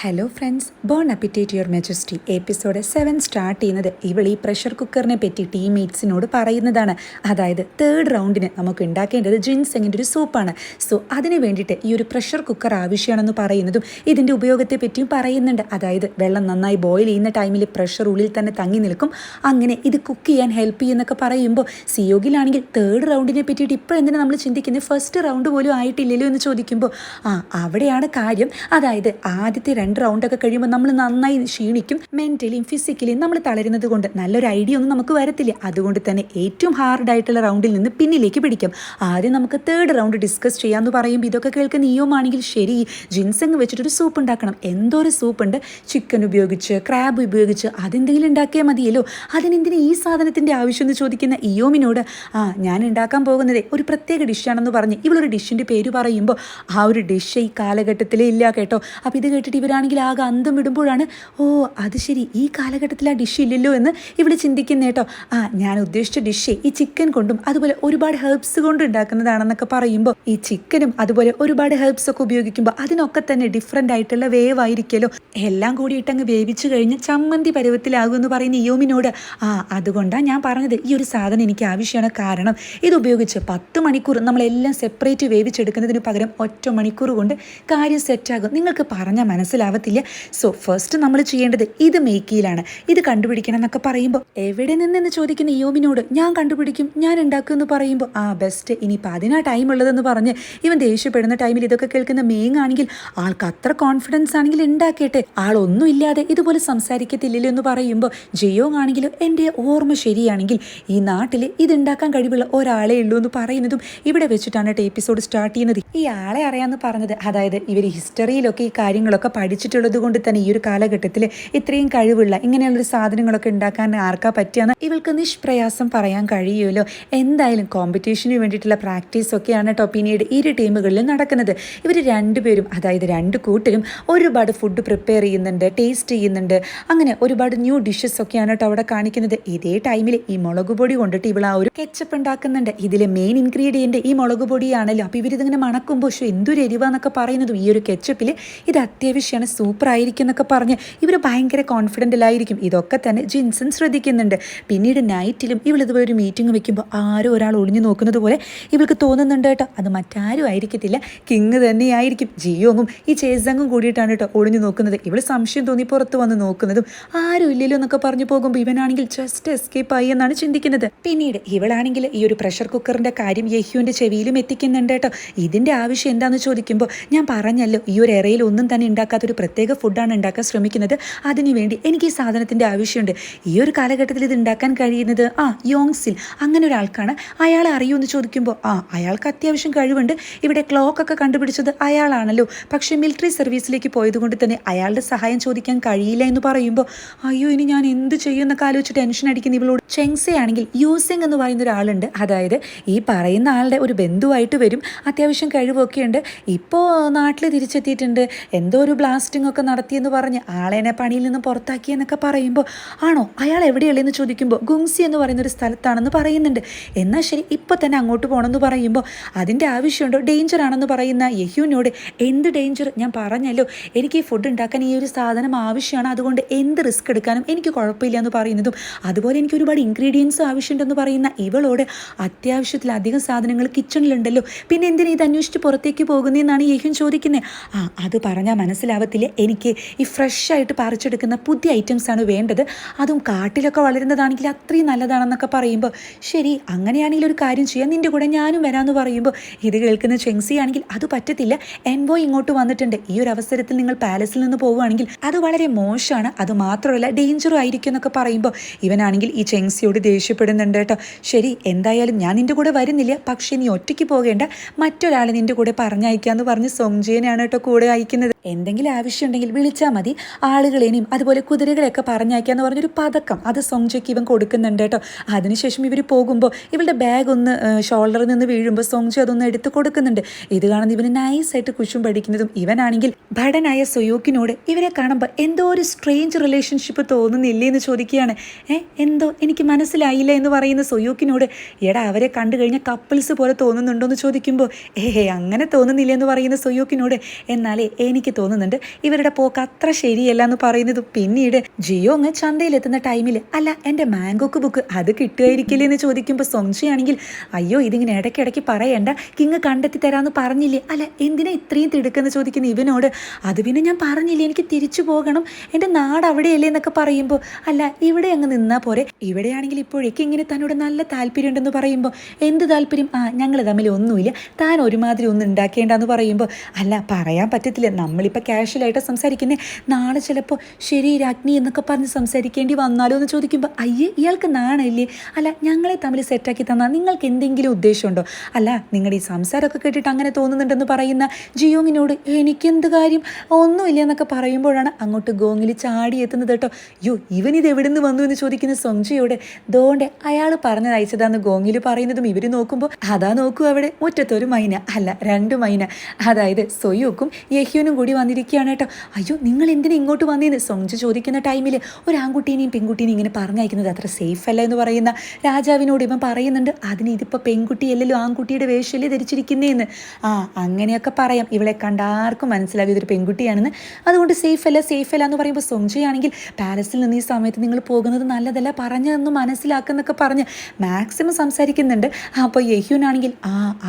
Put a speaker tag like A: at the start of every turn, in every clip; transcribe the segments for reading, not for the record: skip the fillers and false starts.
A: Hello friends, bon appetit your majesty episode 7 start ചെയ്യുന്നത് ഇവൾ ഈ പ്രഷർ കുക്കറിനെ പറ്റി ടീംമേറ്റ്സിനോട് പറയുന്നതാണ്. അതായത് 3rd റൗണ്ടിന് നമുക്ക് ഉണ്ടാക്കേണ്ടത് ജിൻസെങ്ങിൻ്റെ ഒരു സൂപ്പാണ്. സോ അതിന് വേണ്ടിയിട്ട് ഈ ഒരു പ്രഷർ കുക്കർ ആവശ്യമാണെന്ന് പറയുന്നതും ഇതിൻ്റെ ഉപയോഗത്തെ പറ്റിയും പറയുന്നുണ്ട്. അതായത് വെള്ളം നന്നായി ബോയിൽ ചെയ്യുന്ന ടൈമിൽ പ്രഷർ ഉള്ളിൽ തന്നെ തങ്ങി നിൽക്കും, അങ്ങനെ ഇത് കുക്ക് ചെയ്യാൻ ഹെൽപ്പ് ചെയ്യുന്നൊക്കെ പറയുമ്പോൾ സിയോഗിലാണെങ്കിൽ 3rd റൗണ്ടിനെ പറ്റിയിട്ട് ഇപ്പോൾ എന്തിനാണ് നമ്മൾ ചിന്തിക്കുന്നത്, ഫസ്റ്റ് റൗണ്ട് പോലും ആയിട്ടില്ലല്ലോ എന്ന് ചോദിക്കുമ്പോൾ അവിടെയാണ് കാര്യം. അതായത് ആദ്യത്തെ 2 റൗണ്ടൊക്കെ കഴിയുമ്പോൾ നമ്മൾ നന്നായി ക്ഷീണിക്കും, മെൻ്റലിയും ഫിസിക്കലിയും നമ്മൾ തളരുന്നത് കൊണ്ട് നല്ലൊരു ഐഡിയ ഒന്നും നമുക്ക് വരത്തില്ല. അതുകൊണ്ട് തന്നെ ഏറ്റവും ഹാർഡായിട്ടുള്ള റൗണ്ടിൽ നിന്ന് പിന്നിലേക്ക് പിടിക്കാം. ആദ്യം നമുക്ക് 3rd റൗണ്ട് ഡിസ്കസ് ചെയ്യാമെന്ന് പറയുമ്പോൾ ഇതൊക്കെ കേൾക്കുന്ന നിയോമാണെങ്കിൽ ശരി, ജിൻസെങ് വെച്ചിട്ടൊരു സൂപ്പ് ഉണ്ടാക്കണം. എന്തോ ഒരു സൂപ്പുണ്ട്, ചിക്കൻ ഉപയോഗിച്ച് ക്രാബ് ഉപയോഗിച്ച് അതെന്തെങ്കിലും ഉണ്ടാക്കിയാൽ മതിയല്ലോ, അതിനെന്തിന് ഈ സാധനത്തിൻ്റെ ആവശ്യം എന്ന് ചോദിക്കുന്ന ഇയോമിനോട് ഞാൻ ഉണ്ടാക്കാൻ പോകുന്നത് ഒരു പ്രത്യേക ഡിഷാണെന്ന് പറഞ്ഞ് ഇവളൊരു ഡിഷിൻ്റെ പേര് പറയുമ്പോൾ ആ ഒരു ഡിഷ് ഈ കാലഘട്ടത്തിലേ ഇല്ല കേട്ടോ. അപ്പോൾ ഇത് കേട്ടിട്ട് ഇവരാണെങ്കിൽ ആകെ അന്തം വിടുമ്പോഴാണ് അത് ശരി, ഈ കാലഘട്ടത്തിൽ ആ ഡിഷ് ഇല്ലല്ലോ എന്ന് ഇവിടെ ചിന്തിക്കുന്ന കേട്ടോ. ഞാൻ ഉദ്ദേശിച്ച ഡിഷ് ഈ ചിക്കൻ കൊണ്ടും അതുപോലെ ഒരുപാട് ഹെർബ്സ് കൊണ്ട് ഉണ്ടാക്കുന്നതാണെന്നൊക്കെ പറയുമ്പോൾ ഈ ചിക്കനും അതുപോലെ ഒരുപാട് ഹെർബ്സ് ഒക്കെ ഉപയോഗിക്കുമ്പോൾ അതിനൊക്കെ തന്നെ ഡിഫറെൻ്റ് ആയിട്ടുള്ള വേവ് ആയിരിക്കുമല്ലോ, എല്ലാം കൂടിയിട്ടങ്ങ് വേവിച്ച് കഴിഞ്ഞ് ചമ്മന്തി പരുവത്തിലാകും എന്ന് പറയുന്ന ഇയോമിനോട് അതുകൊണ്ടാണ് ഞാൻ പറഞ്ഞത് ഈ ഒരു സാധനം എനിക്ക് ആവശ്യമാണ്. കാരണം ഇത് ഉപയോഗിച്ച് 10 മണിക്കൂർ നമ്മളെല്ലാം സെപ്പറേറ്റ് വേവിച്ചെടുക്കുന്നതിന് പകരം 1 മണിക്കൂർ കൊണ്ട് കാര്യം സെറ്റാകും. നിങ്ങൾക്ക് പറഞ്ഞാൽ മനസ്സിലാവത്തില്ല. സോ ഫസ്റ്റ് നമ്മൾ ചെയ്യേണ്ടത് ഇത് മേക്കിയിലാണ്, ഇത് കണ്ടുപിടിക്കണം എന്നൊക്കെ പറയുമ്പോൾ എവിടെ നിന്നെന്ന് ചോദിക്കുന്ന ഇയോമിനോട് ഞാൻ കണ്ടുപിടിക്കും, ഞാൻ ഉണ്ടാക്കും എന്ന് പറയുമ്പോൾ ബെസ്റ്റ്, ഇനിയിപ്പോൾ അതിനാ ടൈം ഉള്ളതെന്ന് പറഞ്ഞ് ഇവൻ ദേഷ്യപ്പെടുന്ന ടൈമിൽ ഇതൊക്കെ കേൾക്കുന്ന മേങ്ങാണെങ്കിൽ ആൾക്ക് അത്ര കോൺഫിഡൻസ് ആണെങ്കിൽ ഉണ്ടാക്കിയിട്ട് ആളൊന്നും ഇല്ലാതെ ഇതുപോലെ സംസാരിക്കത്തില്ലല്ലോ എന്ന് പറയുമ്പോൾ ജിയോങ് ആണെങ്കിലും എൻ്റെ ഓർമ്മ ശരിയാണെങ്കിൽ ഈ നാട്ടിൽ ഇതുണ്ടാക്കാൻ കഴിവുള്ള ഒരാളേ ഉള്ളൂ എന്ന് പറയുന്നതും ഇവിടെ വെച്ചിട്ടാണ് എപ്പിസോഡ് സ്റ്റാർട്ട് ചെയ്യുന്നത്. ഈ ആളെ അറിയാമെന്ന് പറഞ്ഞത് അതായത് ഇവർ ഹിസ്റ്ററിയിലൊക്കെ ഈ കാര്യങ്ങളൊക്കെ പഠിച്ചിട്ടുള്ളത് കൊണ്ട് തന്നെ ഈ ഒരു കാലഘട്ടത്തിൽ ഇത്രയും കഴിവുള്ള ഇങ്ങനെയുള്ളൊരു സാധനങ്ങളൊക്കെ ഉണ്ടാക്കാൻ ആർക്കാ പറ്റിയാന്ന് ഇവൾക്ക് നിഷ്പ്രയാസം പറയാൻ കഴിയുമല്ലോ. എന്തായാലും കോമ്പറ്റീഷന് വേണ്ടിയിട്ടുള്ള പ്രാക്ടീസൊക്കെയാണ് കേട്ടോ പിന്നീട് ഇരു ടീമുകളിൽ നടക്കുന്നത്. ഇവർ രണ്ടുപേരും അതായത് 2 കൂട്ടരും ഒരുപാട് ഫുഡ് പ്രിപ്പയർ ചെയ്യുന്നുണ്ട്, ടേസ്റ്റ് ചെയ്യുന്നുണ്ട്, അങ്ങനെ ഒരുപാട് ന്യൂ ഡിഷസ് ഒക്കെയാണ് കേട്ടോ അവിടെ കാണിക്കുന്നത്. ഇതേ ടൈമിൽ ഈ മുളക് പൊടി കൊണ്ടിട്ട് ഇവൾ ആ ഒരു കെച്ചപ്പ് ഉണ്ടാക്കുന്നുണ്ട്. ഇതിലെ മെയിൻ ഇൻഗ്രീഡിയൻറ്റ് ഈ മുളക് പൊടിയാണല്ലോ. അപ്പോൾ ഇവരിതിങ്ങനെ മണക്കുമ്പോൾ എന്തൊരു എരിവാന്നൊക്കെ പറയുന്നതും ഈ ഒരു കെച്ചപ്പിൽ ഇത് അത്യാവശ്യമാണ്, സൂപ്പർ ആയിരിക്കും എന്നൊക്കെ പറഞ്ഞ് ഇവർ ഭയങ്കര കോൺഫിഡൻ്റിലായിരിക്കും. ഇതൊക്കെ തന്നെ ജിൻസൺ ശ്രദ്ധിക്കുന്നുണ്ട്. പിന്നീട് നൈറ്റിലും ഇവളിതുപോലെ ഒരു മീറ്റിംഗ് വെക്കുമ്പോൾ ആരോ ഒരാൾ ഒളിഞ്ഞു നോക്കുന്നത് പോലെ ഇവൾക്ക് തോന്നുന്നുണ്ട് കേട്ടോ. അത് മറ്റാരും ആയിരിക്കത്തില്ല, കിങ് തന്നെയായിരിക്കും. ജിയോങ്ങും ഈ ചേസങ്ങും കൂടിയിട്ടാണ് കേട്ടോ ഒളിഞ്ഞു നോക്കുന്നത്. ഇവൾ സംശയം തോന്നി പുറത്ത് വന്ന് നോക്കുന്നതും ആരും ഇല്ലല്ലോ എന്നൊക്കെ പറഞ്ഞു പോകുമ്പോൾ ഇവനാണെങ്കിൽ ജസ്റ്റ് എസ്കേപ്പ് ആയി എന്നാണ് ചിന്തിക്കുന്നത്. പിന്നീട് ഇവളാണെങ്കിൽ ഈ ഒരു പ്രഷർ കുക്കറിൻ്റെ കാര്യം യഹ്യൂൻ്റെ ചെവിയിലും എത്തിക്കുന്നുണ്ട് കേട്ടോ. ഇതിൻ്റെ ആവശ്യം എന്താണെന്ന് ചോദിക്കുമ്പോൾ ഞാൻ പറഞ്ഞല്ലോ ഈ ഒരു എറയിൽ ഒന്നും തന്നെ ഉണ്ടാക്കാത്തൊരു പ്രത്യേക ഫുഡാണ് ഉണ്ടാക്കാൻ ശ്രമിക്കുന്നത്, അതിനുവേണ്ടി എനിക്ക് ഈ സാധനത്തിൻ്റെ ആവശ്യമുണ്ട്. ഈ ഒരു കാലഘട്ടത്തിൽ ഇത് ഉണ്ടാക്കാൻ കഴിയുന്നത് യോങ്സിൽ അങ്ങനെ ഒരാൾക്കാണ്. അയാളെ അറിയുമെന്ന് ചോദിക്കുമ്പോൾ അയാൾക്ക് അത്യാവശ്യം കഴിവുണ്ട്, ഇവിടെ ക്ലോക്കൊക്കെ കണ്ടുപിടിച്ചത് അയാളാണല്ലോ, പക്ഷേ മിലിറ്ററി സർവീസിലേക്ക് പോയതുകൊണ്ട് തന്നെ അയാളുടെ സഹായം ചോദിക്കാൻ കഴിയില്ല എന്ന് പറയുമ്പോൾ അയ്യോ ഇനി ഞാൻ എന്ത് ചെയ്യുമെന്നൊക്കെ ആലോചിച്ച് ടെൻഷൻ അടിക്കുന്ന ഇവളോട് ചെങ്സെ ആണെങ്കിൽ യൂസിങ് എന്ന് പറയുന്ന ഒരാളുണ്ട്, അതായത് ഈ പറയുന്ന ആളുടെ ഒരു ബന്ധുവായിട്ട് വരും, അത്യാവശ്യം കഴിവൊക്കെ ഉണ്ട്, ഇപ്പോൾ നാട്ടിൽ തിരിച്ചെത്തിയിട്ടുണ്ട്, എന്തോ ഒരു ബ്ലാസ്റ്റിംഗ് ഒക്കെ നടത്തിയെന്ന് പറഞ്ഞ് ആളെന്നെ പണിയിൽ നിന്ന് പുറത്താക്കിയെന്നൊക്കെ പറയുമ്പോൾ ആണോ അയാൾ എവിടെയുള്ളതെന്ന് ചോദിക്കുമ്പോൾ ഗുങ്സി എന്ന് പറയുന്നൊരു സ്ഥലത്താണെന്ന് പറയുന്നുണ്ട്. എന്നാൽ ശരി ഇപ്പോൾ തന്നെ അങ്ങോട്ട് പോകണമെന്ന് പറയുമ്പോൾ അതിൻ്റെ ആവശ്യമുണ്ടോ, ഡേഞ്ചർ ആണെന്ന് പറയുന്ന യഹ്യൂനോട് എന്ത് ഡേഞ്ചർ, ഞാൻ പറഞ്ഞല്ലോ എനിക്ക് ഈ ഫുഡ് ഉണ്ടാക്കാൻ ഈ ഒരു സാധനം ആവശ്യമാണ്, അതുകൊണ്ട് എന്ത് റിസ്ക് എടുക്കാനും എനിക്ക് കുഴപ്പമില്ല എന്ന് പറയുന്നതും അതുപോലെ എനിക്ക് ഒരുപാട് ഇൻഗ്രീഡിയൻസ് ആവശ്യമുണ്ടെന്ന് പറയുന്ന ഇവളോട് അത്യാവശ്യത്തിലധികം സാധനങ്ങൾ കിച്ചണിലുണ്ടല്ലോ, പിന്നെ എന്തിനാ ഇത് അന്വേഷിച്ച് പുറത്തേക്ക് പോകുന്നതെന്നാണ് യഹ്യൂൻ ചോദിക്കുന്നത്. അത് പറഞ്ഞാൽ മനസ്സിലാവത്തില്ല, എനിക്ക് ഈ ഫ്രഷ് ആയിട്ട് പറിച്ചെടുക്കുന്ന പുതിയ ഐറ്റംസാണ് വേണ്ടത്, അതും കാട്ടിലൊക്കെ വളരുന്നതാണെങ്കിൽ അത്രയും നല്ലതാണെന്നൊക്കെ പറയുമ്പോൾ ശരി അങ്ങനെയാണെങ്കിൽ ഒരു കാര്യം ചെയ്യാം, നിൻ്റെ കൂടെ ഞാനും വരാമെന്ന് പറയുമ്പോൾ ഇത് കേൾക്കുന്ന ചെങ്സി ആണെങ്കിൽ അത് പറ്റത്തില്ല, എൻവോയ് ഇങ്ങോട്ട് വന്നിട്ടുണ്ട്, ഈ ഒരു അവസരത്തിൽ നിങ്ങൾ പാലസിൽ നിന്ന് പോവുകയാണെങ്കിൽ അത് വളരെ മോശമാണ്, അത് മാത്രമല്ല ഡേഞ്ചറും ആയിരിക്കും എന്നൊക്കെ പറയുമ്പോൾ ഇവനാണെങ്കിൽ ഈ ചെങ്സിയോട് ദേഷ്യപ്പെടുന്നുണ്ട് കേട്ടോ. ശരി എന്തായാലും ഞാൻ നിൻ്റെ കൂടെ വരുന്നില്ല, പക്ഷേ നീ ഒറ്റയ്ക്ക് പോകേണ്ട, മറ്റൊരാളെ നിൻ്റെ കൂടെ പറഞ്ഞയക്കാമെന്ന് പറഞ്ഞ് സോങ്ജേനെയാണ് കേട്ടോ കൂടെ അയക്കുന്നത്. എന്തെങ്കിലും ആവശ്യമുണ്ടെങ്കിൽ വിളിച്ചാൽ മതി, ആളുകളെയും അതുപോലെ കുതിരകളെയൊക്കെ പറഞ്ഞയക്കാന്ന് പറഞ്ഞൊരു പതക്കം അത് സോങ്ജയ്ക്ക് ഇവൻ കൊടുക്കുന്നുണ്ട് കേട്ടോ. അതിനുശേഷം ഇവർ പോകുമ്പോൾ ഇവളുടെ ബാഗ് ഒന്ന് ഷോൾഡറിൽ നിന്ന് വീഴുമ്പോൾ സോങ്ജി അതൊന്ന് എടുത്ത് കൊടുക്കുന്നുണ്ട്. ഇത് കാണുന്ന ഇവന് നൈസായിട്ട് കുശും പഠിക്കുന്നതും ഇവനാണെങ്കിൽ ഭടനായ സൊയൂക്കിനോട് ഇവരെ കാണുമ്പോൾ എന്തോ ഒരു സ്ട്രേഞ്ച് റിലേഷൻഷിപ്പ് തോന്നുന്നില്ലേ എന്ന് ചോദിക്കുകയാണ്. എന്തോ എനിക്ക് മനസ്സിലായില്ല എന്ന് പറയുന്ന സൊയൂക്കിനോട് എടാ അവരെ കണ്ടു കഴിഞ്ഞാൽ കപ്പിൾസ് പോലെ തോന്നുന്നുണ്ടോ എന്ന് ചോദിക്കുമ്പോൾ അങ്ങനെ തോന്നുന്നില്ല എന്ന് പറയുന്ന സൊയൂക്കിനോട് എന്നാലേ എനിക്ക് തോന്നുന്നുണ്ട് ഇവരുടെ പോക്ക് അത്ര ശരിയല്ല എന്ന് പറയുന്നത്. പിന്നീട് ജിയോ അങ്ങ് ചന്തയിലെത്തുന്ന ടൈമിൽ അല്ല എൻ്റെ മാംഗോക്ക് ബുക്ക് അത് കിട്ടുമായിരിക്കില്ലേ എന്ന് ചോദിക്കുമ്പോൾ സോങ്ജിയാണെങ്കിൽ അയ്യോ ഇതിങ്ങനെ ഇടയ്ക്കിടയ്ക്ക് പറയണ്ട, കിങ് കണ്ടെത്തി തരാമെന്ന് പറഞ്ഞില്ലേ, അല്ല എന്തിനാ ഇത്രയും തിടുക്കെന്ന് ചോദിക്കുന്ന ഇവനോട്. അത് പിന്നെ ഞാൻ പറഞ്ഞില്ലേ എനിക്ക് തിരിച്ചു പോകണം, എൻ്റെ നാട് അവിടെയല്ലേ എന്നൊക്കെ പറയുമ്പോൾ അല്ല ഇവിടെ അങ്ങ് നിന്നാൽ പോരെ, ഇവിടെയാണെങ്കിൽ ഇപ്പോഴേക്ക് ഇങ്ങനെ തന്നോട് നല്ല താല്പര്യം ഉണ്ടെന്ന് പറയുമ്പോൾ എന്ത് താല്പര്യം, ഞങ്ങൾ തമ്മിൽ ഒന്നുമില്ല, താൻ ഒരുമാതിരി ഒന്നും ഉണ്ടാക്കേണ്ടെന്ന് പറയുമ്പോൾ അല്ല പറയാൻ പറ്റത്തില്ല, നമ്മളിപ്പോൾ കാഷ്വലായിട്ട് സംസാരിക്കുന്നത്, നാളെ ചിലപ്പോൾ ശരി രാജ്ഞി എന്നൊക്കെ പറഞ്ഞ് സംസാരിക്കേണ്ടി വന്നാലോ എന്ന് ചോദിക്കുമ്പോൾ അയ്യേ ഇയാൾക്ക് നാണല്ലേ, അല്ല ഞങ്ങളെ തമ്മിൽ സെറ്റാക്കി തന്നാൽ നിങ്ങൾക്ക് എന്തെങ്കിലും ഉദ്ദേശമുണ്ടോ, അല്ല നിങ്ങളുടെ ഈ സംസാരമൊക്കെ കേട്ടിട്ട് അങ്ങനെ തോന്നുന്നുണ്ടെന്ന് പറയുന്ന ജിയോങ്ങിനോട് എനിക്കെന്ത് കാര്യം ഒന്നുമില്ല എന്നൊക്കെ പറയുമ്പോഴാണ് അങ്ങോട്ട് ഗോങ്ങിൽ ചാടി എത്തുന്നത് കേട്ടോ. ഇവനിത് എവിടെ നിന്ന് വന്നു എന്ന് ചോദിക്കുന്ന സോങ്ജിയോട് ദോണ്ടെ അയാൾ പറഞ്ഞത് അയച്ചതാന്ന് ഗോങ്ങിൽ പറയുന്നതും ഇവർ നോക്കുമ്പോൾ അതാ നോക്കൂ അവിടെ മുറ്റത്തൊരു മൈന, അല്ല 2 മൈന, അതായത് സൊയ്യൂക്കും യഹ്യൂനും കൂടി വന്നിരിക്കുകയാണ് കേട്ടോ. നിങ്ങൾ എന്തിനാ ഇങ്ങോട്ട് വന്നേന്ന് സോങ്ജി ചോദിക്കുന്ന ടൈമിൽ ഒരു ആൺകുട്ടീനെയും പെൺകുട്ടീനെയും ഇങ്ങനെ പറഞ്ഞയക്കുന്നത് അത്ര സേഫ് അല്ല എന്ന് പറയുന്ന രാജാവിനോട് ഇവൻ പറയുന്നുണ്ട്, അതിന് ഇതിപ്പോൾ പെൺകുട്ടിയല്ലല്ലോ ആൺകുട്ടിയുടെ വേഷല്ലേ ധരിച്ചിരിക്കുന്നേന്ന്. അങ്ങനെയൊക്കെ പറയാം, ഇവളെ കണ്ട ആർക്കും മനസ്സിലാകും ഇതൊരു പെൺകുട്ടിയാണെന്ന്, അതുകൊണ്ട് സേഫ് അല്ല എന്ന് പറയുമ്പോൾ സോങ്ജിയാണെങ്കിൽ പാലസിൽ നിന്ന് ഈ സമയത്ത് നിങ്ങൾ പോകുന്നത് നല്ലതല്ല, പറഞ്ഞതൊന്നും മനസ്സിലാക്കുന്നൊക്കെ പറഞ്ഞ് മാക്സിമം സംസാരിക്കുന്നുണ്ട്. അപ്പോൾ യഹ്യൂനാണെങ്കിൽ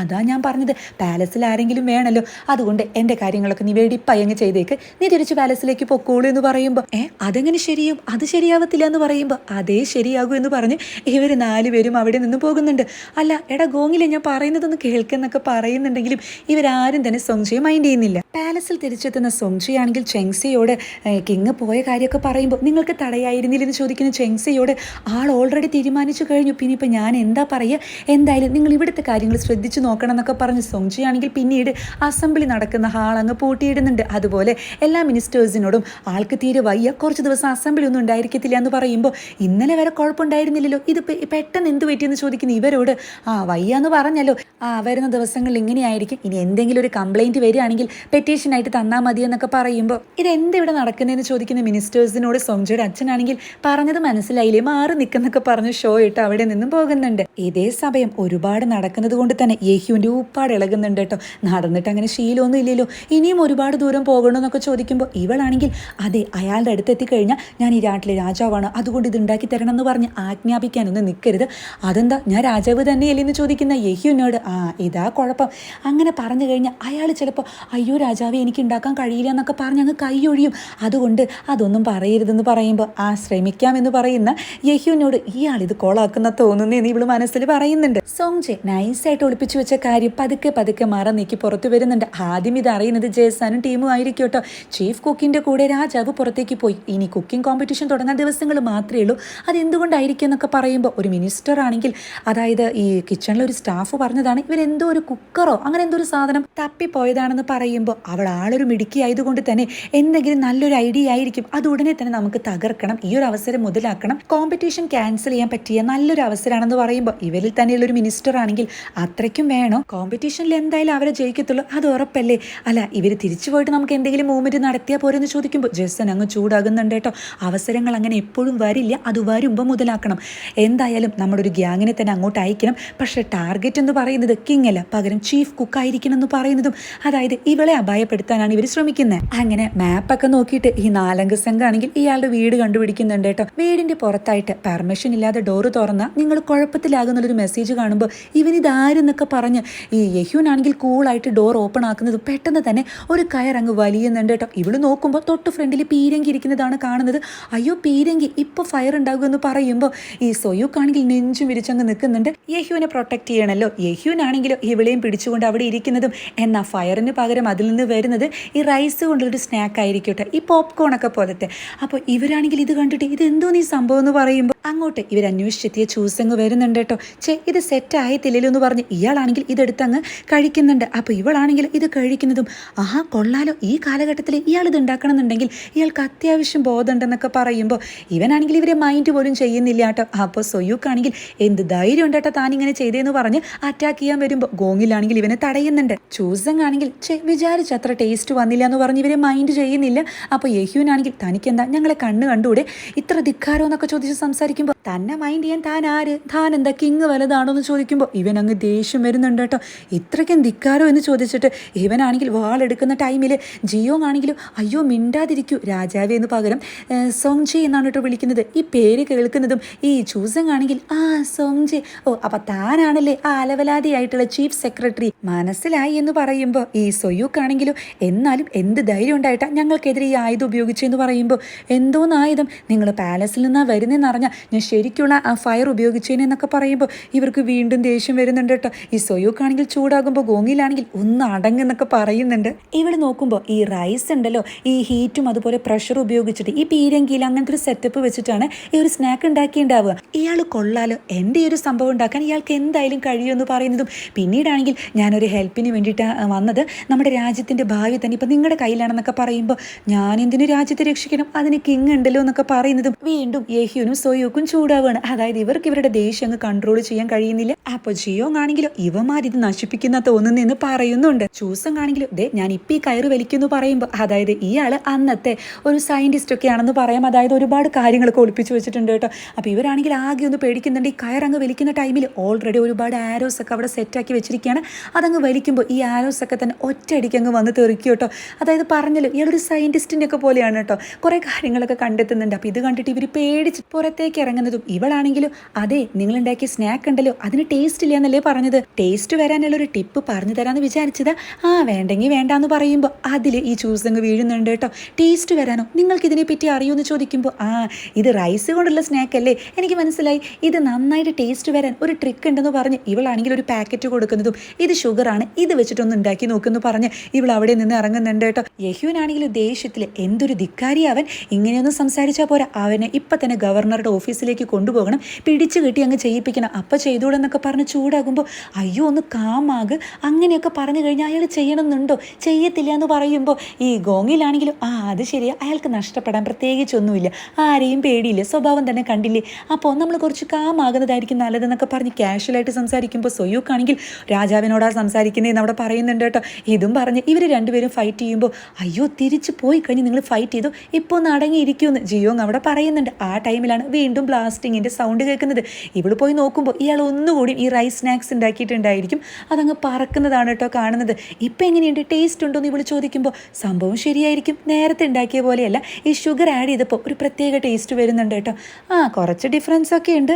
A: അതാ ഞാൻ പറഞ്ഞത് പാലസിൽ ആരെങ്കിലും വേണമല്ലോ, അതുകൊണ്ട് എൻ്റെ കാര്യങ്ങളൊക്കെ നീ വെടിപ്പായി അങ്ങ് ചെയ്തേക്ക്, നീ തിരിച്ച് പാലസിലേക്ക് പൊക്കോളൂ എന്ന് പറയുമ്പോൾ അതെങ്ങനെ ശരിയാവും, അത് ശരിയാവത്തില്ല എന്ന് പറയുമ്പോൾ അതേ ശരിയാകൂ എന്ന് പറഞ്ഞ് ഇവർ 4 പേരും അവിടെ നിന്ന് പോകുന്നുണ്ട്. അല്ല എടാ ഗോങ്ങിലെ ഞാൻ പറയുന്നതൊന്ന് കേൾക്കുന്നൊക്കെ പറയുന്നുണ്ടെങ്കിലും ഇവരാരും തന്നെ സോങ്ജിയെ മൈൻഡ് ചെയ്യുന്നില്ല. പാലസിൽ തിരിച്ചെത്തുന്ന സോങ്ജിയാണെങ്കിൽ ചെങ്സിയോട് കിങ് പോയ കാര്യമൊക്കെ പറയുമ്പോൾ നിങ്ങൾക്ക് തടയായിരുന്നില്ലെന്ന് ചോദിക്കുന്ന ചെങ്സിയോട് ആൾ ഓൾറെഡി തീരുമാനിച്ചു കഴിഞ്ഞു, പിന്നെ ഇപ്പം ഞാൻ എന്താ പറയുക, എന്തായാലും നിങ്ങൾ ഇവിടുത്തെ കാര്യങ്ങൾ ശ്രദ്ധിച്ചു നോക്കണം എന്നൊക്കെ പറഞ്ഞ് സോങ്ജിയാണെങ്കിൽ പിന്നീട് അസംബ്ലി നടക്കുന്ന ഹാൾ അങ്ങ് പൂട്ടിയിടുന്നുണ്ട്. അതുപോലെ എല്ലാ മിനിസ്റ്റേഴ്സിനോടും ആൾക്ക് തീരെ വയ്യ, കുറച്ച് ദിവസം അസംബ്ലി ഒന്നും ഉണ്ടായിരിക്കത്തില്ല എന്ന് പറയുമ്പോൾ ഇന്നലെ വരെ കുഴപ്പമുണ്ടായിരുന്നില്ലല്ലോ, ഇത് പെട്ടെന്ന് എന്ത് പറ്റിയെന്ന് ചോദിക്കുന്ന ഇവരോട് വയ്യ എന്ന് പറഞ്ഞല്ലോ, വരുന്ന ദിവസങ്ങളിൽ ഇങ്ങനെയായിരിക്കും, ഇനി എന്തെങ്കിലും ഒരു കംപ്ലൈൻറ്റ് വരികയാണെങ്കിൽ പെറ്റീഷനായിട്ട് തന്നാൽ മതി എന്നൊക്കെ പറയുമ്പോൾ ഇതെന്തിവിടെ നടക്കുന്നതെന്ന് ചോദിക്കുന്ന മിനിസ്റ്റേഴ്സിനോട് സോങ്ജിയുടെ അച്ഛനാണെങ്കിൽ പറഞ്ഞത് മനസ്സിലായില്ലേ, മാറി നിൽക്കുന്നൊക്കെ പറഞ്ഞ് ഷോ ഇട്ട് അവിടെ നിന്നും പോകുന്നുണ്ട്. ഇതേ സമയം ഒരുപാട് നടക്കുന്നത് കൊണ്ട് തന്നെ യഹ്യൂവിൻ്റെ ഉപ്പാട് ഇളകുന്നുണ്ട് കേട്ടോ, നടന്നിട്ട് അങ്ങനെ ശീലമൊന്നും ഇല്ലല്ലോ, ഇനിയും ഒരുപാട് ദൂരം പോകണമെന്നൊക്കെ ചോദിക്കുമ്പോൾ ഇവളാണെങ്കിൽ അതെ അയാളുടെ അടുത്ത് എത്തിക്കഴിഞ്ഞാൽ ഞാൻ ഈ നാട്ടിലെ രാജാവാണ്, അതുകൊണ്ട് ഇത് ഉണ്ടാക്കി തരണം എന്ന് പറഞ്ഞ് ആജ്ഞാപിക്കാനൊന്നും നിൽക്കരുത്, അതെന്താ ഞാൻ രാജാവ് തന്നെയല്ലേ എന്ന് ചോദിക്കുന്ന യഹ്യൂവിനോട് ഇതാ കുഴപ്പം, അങ്ങനെ പറഞ്ഞു കഴിഞ്ഞാൽ അയാൾ ചിലപ്പോൾ അയ്യോ രാജാവെ എനിക്ക് ഉണ്ടാക്കാൻ കഴിയില്ല എന്നൊക്കെ പറഞ്ഞ് അങ്ങ് കൈയൊഴിയും, അതുകൊണ്ട് അതൊന്നും പറയരുതെന്ന് പറയുമ്പോൾ ശ്രമിക്കാമെന്ന് പറയുന്ന യഹ്യൂവിനോട് ഇയാളിത് കോളാക്കുന്ന തോന്നുന്നതെന്ന് ഇവള് മനസ്സിൽ പറയുന്നുണ്ട്. സോങ്ജെ നൈസായിട്ട് ഒളിപ്പിച്ചു വെച്ച കാര്യം പതുക്കെ മറ നീക്കി പുറത്തു വരുന്നുണ്ട്. ആദ്യം ഇത് അറിയുന്നത് ജേസാനും ടീമും ആയിരിക്കും കേട്ടോ. ചീഫ് കുക്കിൻ്റെ കൂടെ രാജാവ് പുറത്തേക്ക് പോയി, ഇനി കുക്കിംഗ് കോമ്പറ്റീഷൻ തുടങ്ങാൻ ദിവസങ്ങൾ മാത്രമേ ഉള്ളൂ, അതെന്തുകൊണ്ടായിരിക്കും എന്നൊക്കെ പറയുമ്പോൾ ഒരു മിനിസ്റ്റർ ആണെങ്കിൽ അതായത് ഈ കിച്ചണിലെ ഒരു സ്റ്റാഫ് പറഞ്ഞതാണ് ഇവരെന്തോ ഒരു കുക്കറോ അങ്ങനെ എന്തോ ഒരു സാധനം തപ്പിപ്പോയതാണെന്ന് പറയുമ്പോൾ അവൾ ആളൊരു മിടുക്കി ആയതുകൊണ്ട് തന്നെ എന്തെങ്കിലും നല്ലൊരു ഐഡിയ ആയിരിക്കും, അത് ഉടനെ തന്നെ നമുക്ക് തകർക്കണം, ഈ ഒരു അവസരം മുതലാക്കണം, കോമ്പറ്റീഷൻ ക്യാൻസൽ ചെയ്യാൻ പറ്റിയ നല്ലൊരു അവസരമാണെന്ന് പറയുമ്പോൾ ഇവരിൽ തന്നെയുള്ളൊരു മിനിസ്റ്റർ ആണെങ്കിൽ അത്രയ്ക്കും വേണോ, കോമ്പറ്റീഷനിൽ എന്തായാലും അവരെ ജയിക്കത്തുള്ളൂ അത് ഉറപ്പല്ലേ, അല്ല ഇവർ തിരിച്ചു പോയിട്ട് നമുക്ക് എന്തെങ്കിലും മൂവ്മെൻറ്റ് നടത്തിയാൽ പോരെന്ന് ചോദിക്കുമ്പോൾ ജെസ്സൻ അങ്ങ് ചൂടാകുന്നുണ്ട് കേട്ടോ. അവസരങ്ങൾ അങ്ങനെ എപ്പോഴും വരില്ല, അത് വരുമ്പോൾ മുതലാക്കണം, എന്തായാലും നമ്മുടെ ഒരു ഗ്യാങ്ങിനെ തന്നെ അങ്ങോട്ട് അയക്കണം, പക്ഷേ ടാർഗറ്റ് എന്ന് പറയുന്നത് കിങ് അല്ല, പകരം ചീഫ് കുക്കായിരിക്കണം എന്ന് പറയുന്നതും അതായത് ഇവളെ അപായപ്പെടുത്താനാണ് ഇവർ ശ്രമിക്കുന്നത്. അങ്ങനെ മാപ്പൊക്കെ നോക്കിയിട്ട് ഈ 4 സംഘമാണെങ്കിൽ ഇയാളുടെ വീട് കണ്ടുപിടിക്കുന്നുണ്ട് കേട്ടോ. വീടിൻ്റെ പുറത്തായിട്ട് പെർമിഷൻ ഇല്ലാതെ ഡോറ് തുറന്നാൽ നിങ്ങൾ കുഴപ്പത്തിലാകുന്നുള്ളൊരു മെസ്സേജ് കാണുമ്പോൾ ഇവനിതാരെന്നൊക്കെ പറഞ്ഞ് ഈ യഹ്യൂനാണെങ്കിൽ കൂളായിട്ട് ഡോർ ഓപ്പൺ ആക്കുന്നത് പെട്ടെന്ന് തന്നെ ഒരു കയറങ്ങ് വലിയുന്നുണ്ട് കേട്ടോ. ഇവള് നോക്കുമ്പോൾ തൊട്ട് ഫ്രണ്ടിൽ പീരങ്കി ഇരിക്കുന്നതാണ് കാണുന്നത്. അയ്യോ പീരങ്കി ഇപ്പോൾ ഫയർ ഉണ്ടാകുമെന്ന് പറയുമ്പോൾ ഈ സൊയ്യൂക്കാണെങ്കിൽ നെഞ്ചും വിരിച്ചങ്ങ് നിൽക്കുന്നുണ്ട്. യഹ്യൂവിനെ പ്രൊട്ടക്ട് ചെയ്യണമല്ലോ, യഹ്യൂനാണെങ്കിലോ ഇവളെയും പിടിച്ചുകൊണ്ട് അവിടെ ഇരിക്കുന്നതും എന്നാൽ ഫയറിന് പകരം അതിൽ നിന്ന് വരുന്നത് ഈ റൈസ് കൊണ്ടുള്ളൊരു സ്നാക്ക് ആയിരിക്കട്ടെ, ഈ പോപ്കോണൊക്കെ പോലത്തെ. അപ്പോൾ ഇവരാണെങ്കിൽ ഇത് കണ്ടിട്ട് ഇതെന്തോ നീ സംഭവം എന്ന് പറയുമ്പോൾ അങ്ങോട്ട് ഇവർ അന്വേഷിച്ചെത്തിയ ചൂസങ്ങ് വരുന്നുണ്ട് കേട്ടോ. ഇത് സെറ്റ് ആയത്തില്ലല്ലോ എന്ന് പറഞ്ഞ് ഇയാളാണെങ്കിൽ ഇതെടുത്തങ്ങ് കഴിക്കുന്നുണ്ട്. അപ്പോൾ ഇവളാണെങ്കിൽ ഇത് കഴിക്കുന്നതും കൊള്ളാലോ, ഈ കാലഘട്ടത്തിൽ ഇയാൾ ഇത് ഉണ്ടാക്കണമെന്നുണ്ടെങ്കിൽ ഇയാൾക്ക് അത്യാവശ്യം ബോധമുണ്ടെന്നൊക്കെ പറയുമ്പോൾ ഇവനാണെങ്കിൽ ഇവരെ മൈൻഡ് പോലും ചെയ്യുന്നില്ല കേട്ടോ. അപ്പോൾ സൊയ്യൂക്കാണെങ്കിൽ എന്ത് ധൈര്യം ഉണ്ട് കേട്ടോ താനിങ്ങനെ ചെയ്തതെന്ന് പറഞ്ഞ് അറ്റാക്ക് ചെയ്യാൻ വരുമ്പോൾ ഗോങ്ങിലാണെങ്കിൽ ഇവനെ തടയുന്നുണ്ട്. ചൂസങ് ആണെങ്കിൽ വിചാരിച്ച അത്ര ടേസ്റ്റ് വന്നില്ല എന്ന് പറഞ്ഞ് ഇവരെ മൈൻഡ് ചെയ്യുന്നില്ല. അപ്പോൾ യഹ്യൂനാണെങ്കിൽ തനിക്കെന്താ ഞങ്ങളെ കണ്ടുകൂടെ, ഇത്ര ധിക്കാരോ എന്നൊക്കെ ചോദിച്ച് സംസാരിക്കുമ്പോൾ തന്നെ മൈൻഡ് ചെയ്യാൻ താൻ ആര്, താൻ എന്താ കിങ് വലുതാണോ എന്ന് ചോദിക്കുമ്പോൾ ഇവൻ അങ്ങ് ദേഷ്യം വരുന്നുണ്ട് കേട്ടോ. ഇത്രയ്ക്കും ധിക്കാരോ എന്ന് ചോദിച്ചിട്ട് ഇവനാണെങ്കിൽ വാളെടുക്കുന്ന ടൈമിൽ ജിയോ ജിയോങ് ആണെങ്കിലും അയ്യോ മിണ്ടാതിരിക്കൂ രാജാവേ എന്ന് പകരം സോങ്ജെ എന്നാണ് കേട്ടോ വിളിക്കുന്നത്. ഈ പേര് കേൾക്കുന്നതും ഈ ചൂസങ് ആണെങ്കിൽ സോങ്ജെ, ഓ അപ്പൊ താനാണല്ലേ ആ അലവലാതിയായിട്ടുള്ള ചീഫ് സെക്രട്ടറി, മനസ്സിലായി എന്ന് പറയുമ്പോൾ ഈ സൊയ്യൂക്ക് ആണെങ്കിലും എന്നാലും എന്ത് ധൈര്യം ഉണ്ടായിട്ടാ ഞങ്ങൾക്കെതിരെ ഈ ആയുധം ഉപയോഗിച്ചെന്ന് പറയുമ്പോൾ എന്തോന്ന് ആയുധം, നിങ്ങൾ പാലസിൽ നിന്നാ വരുന്നതെന്ന് അറിഞ്ഞാൽ ഞാൻ ശരിക്കുള്ള ആ ഫയർ ഉപയോഗിച്ചേനെന്നൊക്കെ പറയുമ്പോൾ ഇവർക്ക് വീണ്ടും ദേഷ്യം വരുന്നുണ്ട് കേട്ടോ. ഈ സൊയ്യൂക്ക് ആണെങ്കിൽ ചൂടാകുമ്പോൾ ഗോങ്ങിലാണെങ്കിൽ ഒന്ന് അടങ്ങെന്നൊക്കെ പറയുന്നുണ്ട്. ഇവിടെ നോക്കുമ്പോൾ ഈ റൈസ് ഉണ്ടല്ലോ ഈ ഹീറ്റും അതുപോലെ പ്രഷർ ഉപയോഗിച്ചിട്ട് ഈ പീരങ്കിയിൽ അങ്ങനത്തെ ഒരു സെറ്റപ്പ് വെച്ചിട്ടാണ് ഈ ഒരു സ്നാക്ക് ഉണ്ടാക്കിയിട്ടുണ്ടാവുക. ഇയാൾ കൊള്ളാലോ, എൻ്റെ ഈ ഒരു സംഭവം ഉണ്ടാക്കാൻ ഇയാൾക്ക് എന്തായാലും കഴിയുമെന്ന് പറയുന്നതും പിന്നീടാണെങ്കിൽ ഞാനൊരു ഹെൽപ്പിന് വേണ്ടിയിട്ടാണ് വന്നത്, നമ്മുടെ രാജ്യത്തിൻ്റെ ഭാവി തന്നെ ഇപ്പം നിങ്ങളുടെ കയ്യിലാണെന്നൊക്കെ പറയുമ്പോൾ ഞാൻ എന്തിനു രാജ്യത്തെ രക്ഷിക്കണം, അതിന് കിങ് ഉണ്ടല്ലോ എന്നൊക്കെ പറയുന്നതും വീണ്ടും യഹ്യൂനും സൊയ്യൂക്കും ചൂടാവുകയാണ്. അതായത് ഇവർക്ക് ഇവരുടെ ദേഷ്യം അങ്ങ് കൺട്രോൾ ചെയ്യാൻ കഴിയുന്നില്ല. അപ്പോൾ ജിയോങ് ആണെങ്കിലോ ഇവമാരിത് നശിപ്പിക്കുന്ന തോന്നുന്നെന്ന് പറയുന്നുണ്ട്. ചൂസങ് ആണെങ്കിലും ദേ ഞാൻ ഇപ്പം ഈ കയറ് വലിക്കുന്നു പറയുമ്പോൾ അതായത് ഇയാൾ അന്നത്തെ ഒരു സയന്റിസ്റ്റ് ഒക്കെ ആണെന്ന് പറയാം. അതായത് ഒരുപാട് കാര്യങ്ങളൊക്കെ ഒളിപ്പിച്ച് വെച്ചിട്ടുണ്ട് കേട്ടോ. അപ്പോൾ ഇവരാണെങ്കിൽ ആകെ ഒന്ന് പേടിക്കുന്നുണ്ട്. ഈ കയറങ്ങ് വലിക്കുന്ന ടൈമിൽ ഓൾറെഡി ഒരുപാട് ആരോസ് ഒക്കെ അവിടെ സെറ്റാക്കി വെച്ചിരിക്കുകയാണ്. അതങ്ങ് വലിക്കുമ്പോൾ ഈ ആരോസ് ഒക്കെ തന്നെ ഒറ്റയടിക്ക് അങ്ങ് വന്ന് തെറിക്കും കേട്ടോ. അതായത് പറഞ്ഞല്ലോ ഇയാളൊരു സയന്റിസ്റ്റിൻ്റെ ഒക്കെ പോലെയാണ് കേട്ടോ, കുറേ കാര്യങ്ങളൊക്കെ കണ്ടെത്തുന്നുണ്ട്. അപ്പോൾ ഇത് കണ്ടിട്ട് ഇവർ പേടിച്ച് പുറത്തേക്ക് ഇറങ്ങുന്നതും ഇവളാണെങ്കിലും അതെ നിങ്ങളുണ്ടാക്കിയ സ്നാക്ക് ഉണ്ടല്ലോ അതിന് ടേസ്റ്റ് ഇല്ല എന്നല്ലേ പറഞ്ഞത്, ടേസ്റ്റ് വരാനുള്ളൊരു ടിപ്പ് പറഞ്ഞു തരാമെന്ന് വിചാരിച്ചത്, വേണ്ടെങ്കിൽ വേണ്ടാന്ന് പറയുമ്പോൾ അതിൽ ഈ ചൂസങ്ങ് വീഴുന്നുണ്ട് കേട്ടോ. ടേസ്റ്റ് വരാനോ, നിങ്ങൾക്ക് ഇതിനെപ്പറ്റി അറിയുമെന്ന് ചോദിക്കുമ്പോൾ ഇത് റൈസ് കൊണ്ടുള്ള സ്നാക്ക് അല്ലേ, എനിക്ക് മനസ്സിലായി, ഇത് നന്നായിട്ട് ടേസ്റ്റ് വരാൻ ഒരു ട്രിക്ക് ഉണ്ടെന്ന് പറഞ്ഞ് ഇവളാണെങ്കിൽ ഒരു പാക്കറ്റ് കൊടുക്കുന്നതും ഇത് ഷുഗറാണ്, ഇത് വെച്ചിട്ടൊന്ന് ഉണ്ടാക്കി നോക്കുമെന്ന് പറഞ്ഞ് ഇവൾ അവിടെ നിന്ന് ഇറങ്ങുന്നുണ്ട് കേട്ടോ. യഹ്യൂനാണെങ്കിലും ദേഷ്യത്തിൽ എന്തൊരു ധിക്കാരി അവൻ, ഇങ്ങനെയൊന്നും സംസാരിച്ചാൽ പോരാ, അവനെ ഇപ്പം തന്നെ ഗവർണറുടെ ഓഫീസിലേക്ക് കൊണ്ടുപോകണം, പിടിച്ചു കെട്ടി അങ്ങ് ചെയ്യിപ്പിക്കണം, അപ്പം ചെയ്തോളെന്നൊക്കെ പറഞ്ഞ് ചൂടാകുമ്പോൾ അയ്യോ ഒന്ന് കാമാക്, അങ്ങനെയൊക്കെ പറഞ്ഞു കഴിഞ്ഞാൽ അയാൾ ചെയ്യണമെന്നുണ്ടോ, ചെയ്യത്തില്ല എന്ന് പറയുമ്പോൾ ഈ ഗോങ്ങിലാണെങ്കിലും അത് ശരിയാ, അയാൾക്ക് നഷ്ടപ്പെടാൻ പ്രത്യേകിച്ചൊന്നുമില്ല, ആരെയും പേടിയില്ല, സ്വഭാവം തന്നെ കണ്ടില്ലേ, അപ്പോൾ നമ്മൾ കുറച്ച് കാമാകുന്നതായിരിക്കും നല്ലതെന്നൊക്കെ പറഞ്ഞ് കാഷ്വലായിട്ട് സംസാരിക്കുമ്പോൾ സൊയ്യൂക്കാണെങ്കിൽ രാജാവിനോടാ സംസാരിക്കുന്നതെന്ന് അവിടെ പറയുന്നുണ്ട് കേട്ടോ. ഇതും പറഞ്ഞ് ഇവർ രണ്ടുപേരും ഫൈറ്റ് ചെയ്യുമ്പോൾ അയ്യോ തിരിച്ചു പോയി കഴിഞ്ഞ് നിങ്ങൾ ഫൈറ്റ് ചെയ്തു, ഇപ്പോൾ ഒന്ന് അടങ്ങിയിരിക്കുമെന്ന് ജിയോങ് അവിടെ പറയുന്നുണ്ട്. ആ ടൈമിലാണ് വീണ്ടും ബ്ലാസ്റ്റിങ്ങിൻ്റെ സൗണ്ട് കേൾക്കുന്നത്. ഇവൾ പോയി നോക്കുമ്പോൾ ഇയാൾ ഒന്നുകൂടി ഈ റൈസ് സ്നാക്സ് ഉണ്ടാക്കിയിട്ടുണ്ടായിരിക്കും, അതങ്ങ് പറക്കുന്നതാണ് കേട്ടോ കാണുന്നത്. ഇപ്പം എങ്ങനെയുണ്ട്, ടേസ്റ്റ് ഉണ്ടോ എന്ന് ഇവൾ ചോദിക്കുമ്പോൾ സംഭവം ശരിയായിരിക്കും, നേരത്തെ ഉണ്ടാക്കിയ പോലെയല്ല, ഈ ഷുഗർ ആഡ് ചെയ്തപ്പോൾ ഒരു പ്രത്യേക ടേസ്റ്റ് വരുന്നുണ്ട് കേട്ടോ. കുറച്ച് ഡിഫറൻസ് ഒക്കെ ഉണ്ട്,